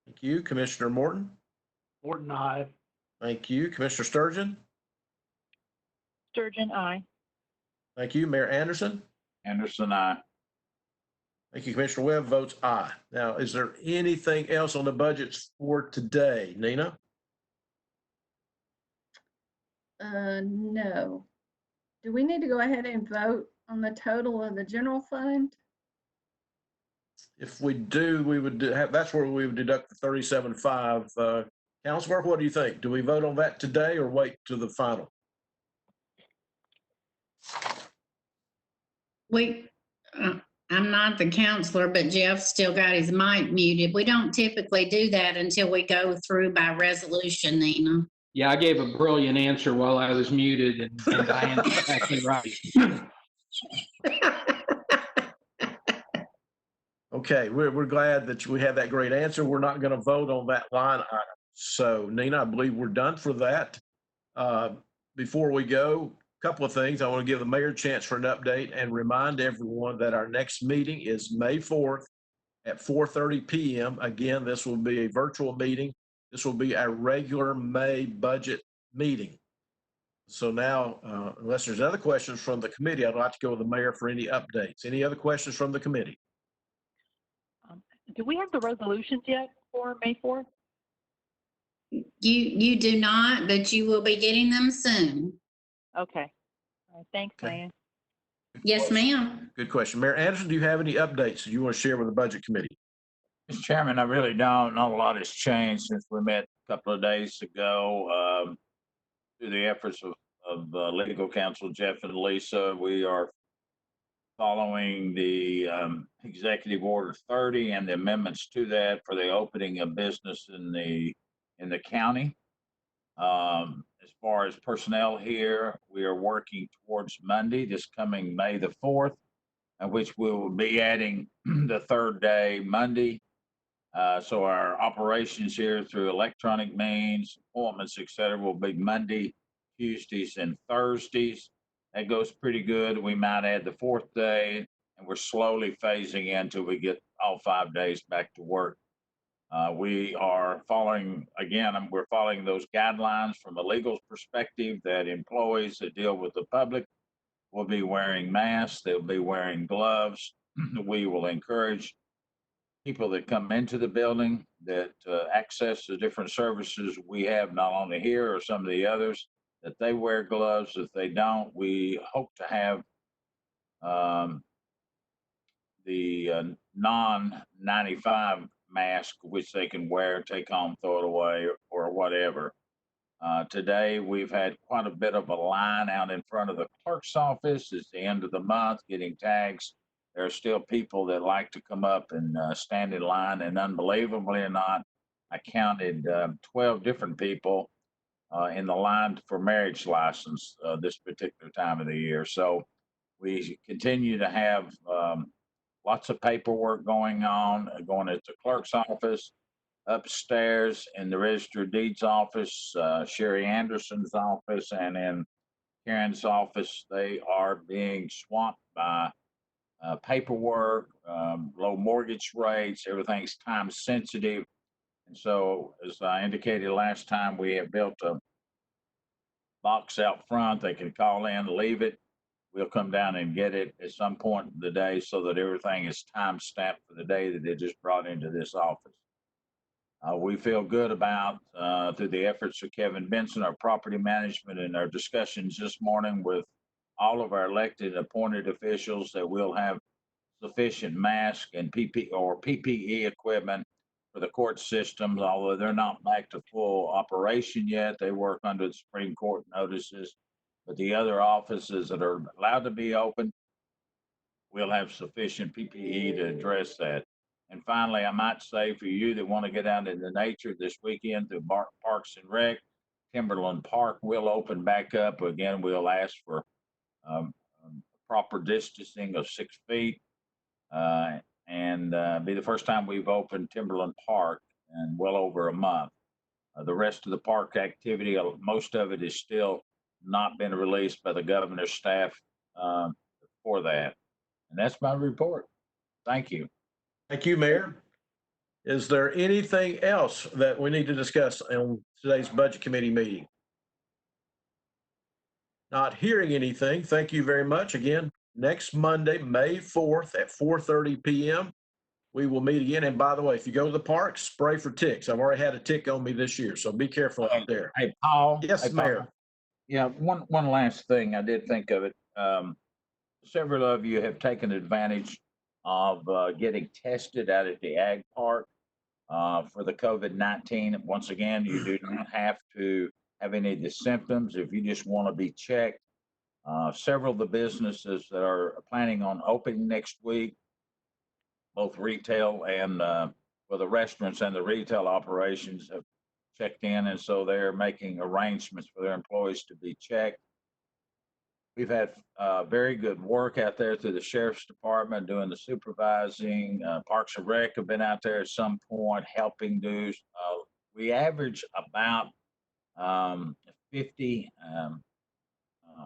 Thank you. Commissioner Morton. Morton, I. Thank you. Commissioner Sturgeon. Sturgeon, aye. Thank you. Mayor Anderson. Anderson, aye. Thank you. Commissioner Webb votes aye. Now, is there anything else on the budgets for today, Nina? No. Do we need to go ahead and vote on the total of the general fund? If we do, we would have, that's where we would deduct the 37.5. Councilor, what do you think? Do we vote on that today or wait to the final? I'm not the counselor, but Jeff still got his mic muted. We don't typically do that until we go through by resolution, Nina. Yeah, I gave a brilliant answer while I was muted, and Diane's exactly right. Okay, we're glad that we had that great answer. We're not going to vote on that line item. So Nina, I believe we're done for that. Before we go, a couple of things. I want to give the mayor a chance for an update and remind everyone that our next meeting is May 4th at 4:30 p.m. Again, this will be a virtual meeting. This will be our regular May budget meeting. So now, unless there's other questions from the committee, I'd like to go with the mayor for any updates. Any other questions from the committee? Do we have the resolutions yet for May 4th? You do not, but you will be getting them soon. Okay. All right, thanks, Okay. Diane. Yes, ma'am. Good question. Mayor Anderson, do you have any updates that you want to share with the budget committee? Mr. Chairman, I really don't. Not a lot has changed since we met a couple of days ago. Through the efforts of of legal counsel Jeff and Lisa. We are following the Executive Order 30 and the amendments to that for the opening of business in the county. As far as personnel here, we are working towards Monday, this coming May the 4th, which we will be adding the third day, Monday. So our operations here through electronic means, appointments, et cetera, will be Monday, Tuesdays, and Thursdays. That goes pretty good. We might add the fourth day, and we're slowly phasing in until we get all 5 days back to work. We are following, again, we're following those guidelines from a legal perspective that employees that deal with the public will be wearing masks, they'll be wearing gloves. We will encourage people that come into the building that access the different services we have, not only here or some of the others, that they wear gloves. If they don't, we hope to have the non-95 mask, which they can wear, take home, throw it away, or whatever. Today, we've had quite a bit of a line out in front of the clerk's office. It's the end of the month, getting tags. There are still people that like to come up and stand in line, and unbelievably or not, I counted 12 different people in the line for marriage license this particular time of the year. So we continue to have lots of paperwork going on, going at the clerk's office, upstairs in the Register of Deeds office, Sherry Anderson's office, and in Karen's office. They are being swamped by paperwork, low mortgage rates, everything's time sensitive. And so, as I indicated last time, we have built a box out front. They can call in, leave it. We'll come down and get it at some point in the day so that everything is time stamped for the day that they just brought into this office. We feel good about, through the efforts of Kevin Benson, our property management, and our discussions this morning with all of our elected appointed officials, that we'll have sufficient mask and PPE equipment for the court systems, although they're not back to full operation yet. They work under the Supreme Court notices. But the other offices that are allowed to be open, we'll have sufficient PPE to address that. And finally, I might say for you that want to get out into nature this weekend through Parks and Rec, Timberland Park will open back up. Again, we'll ask for proper distancing of 6 feet and be the first time we've opened Timberland Park in well over a month. The rest of the park activity, most of it is still not been released by the governor's staff for that. And that's my report. Thank you. Thank you, Mayor. Is there anything else that we need to discuss on today's Budget Committee meeting? Not hearing anything. Thank you very much. Again, next Monday, May 4th at 4:30 p.m., we will meet again. And by the way, if you go to the park, spray for ticks. I've already had a tick on me this year, so be careful out there. Hey, Paul. Yes, Hey, Paul. Mayor. Yeah, one last thing. I did think of it. Several of you have taken advantage of getting tested out at the Ag Park for the COVID-19. Once again, you do not have to have any of the symptoms if you just want to be checked. Several of the businesses that are planning on opening next week, both retail and the restaurants and the retail operations, have checked in, and so they're making arrangements for their employees to be checked. We've had very good work out there through the Sheriff's Department doing the supervising. Parks and Rec have been out there at some point helping do. We average about 50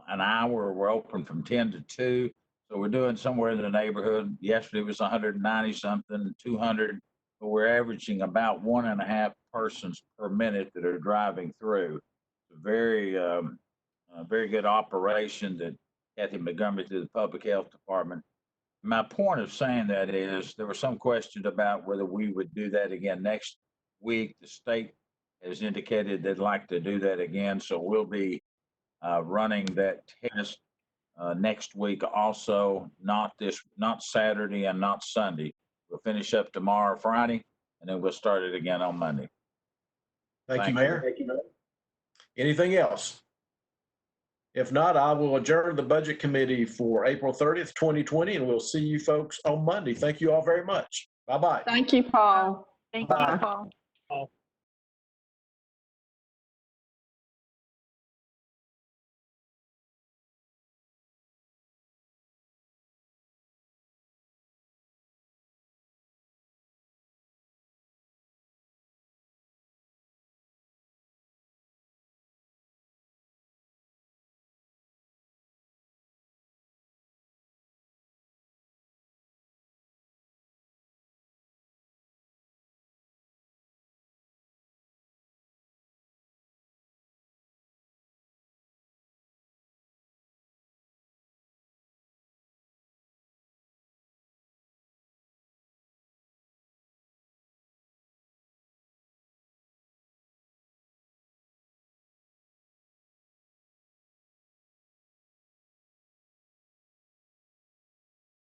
an hour. We're open from 10 to 2. So we're doing somewhere in the neighborhood. Yesterday was 190 something, 200. But we're averaging about 1.5 persons per minute that are driving through. It's a very good operation that Kathy Montgomery through the Public Health Department. My point of saying that is there were some questions about whether we would do that again next week. The state has indicated they'd like to do that again, so we'll be running that test next week also, not Saturday and not Sunday. We'll finish up tomorrow, Friday, and then we'll start it again on Monday. Thank you, Mayor. Anything else? If not, I will adjourn the budget committee for April 30th, 2020, and we'll see you folks on Monday. Thank you all very much. Bye-bye. Thank you, Paul. Thank Bye. you, Paul.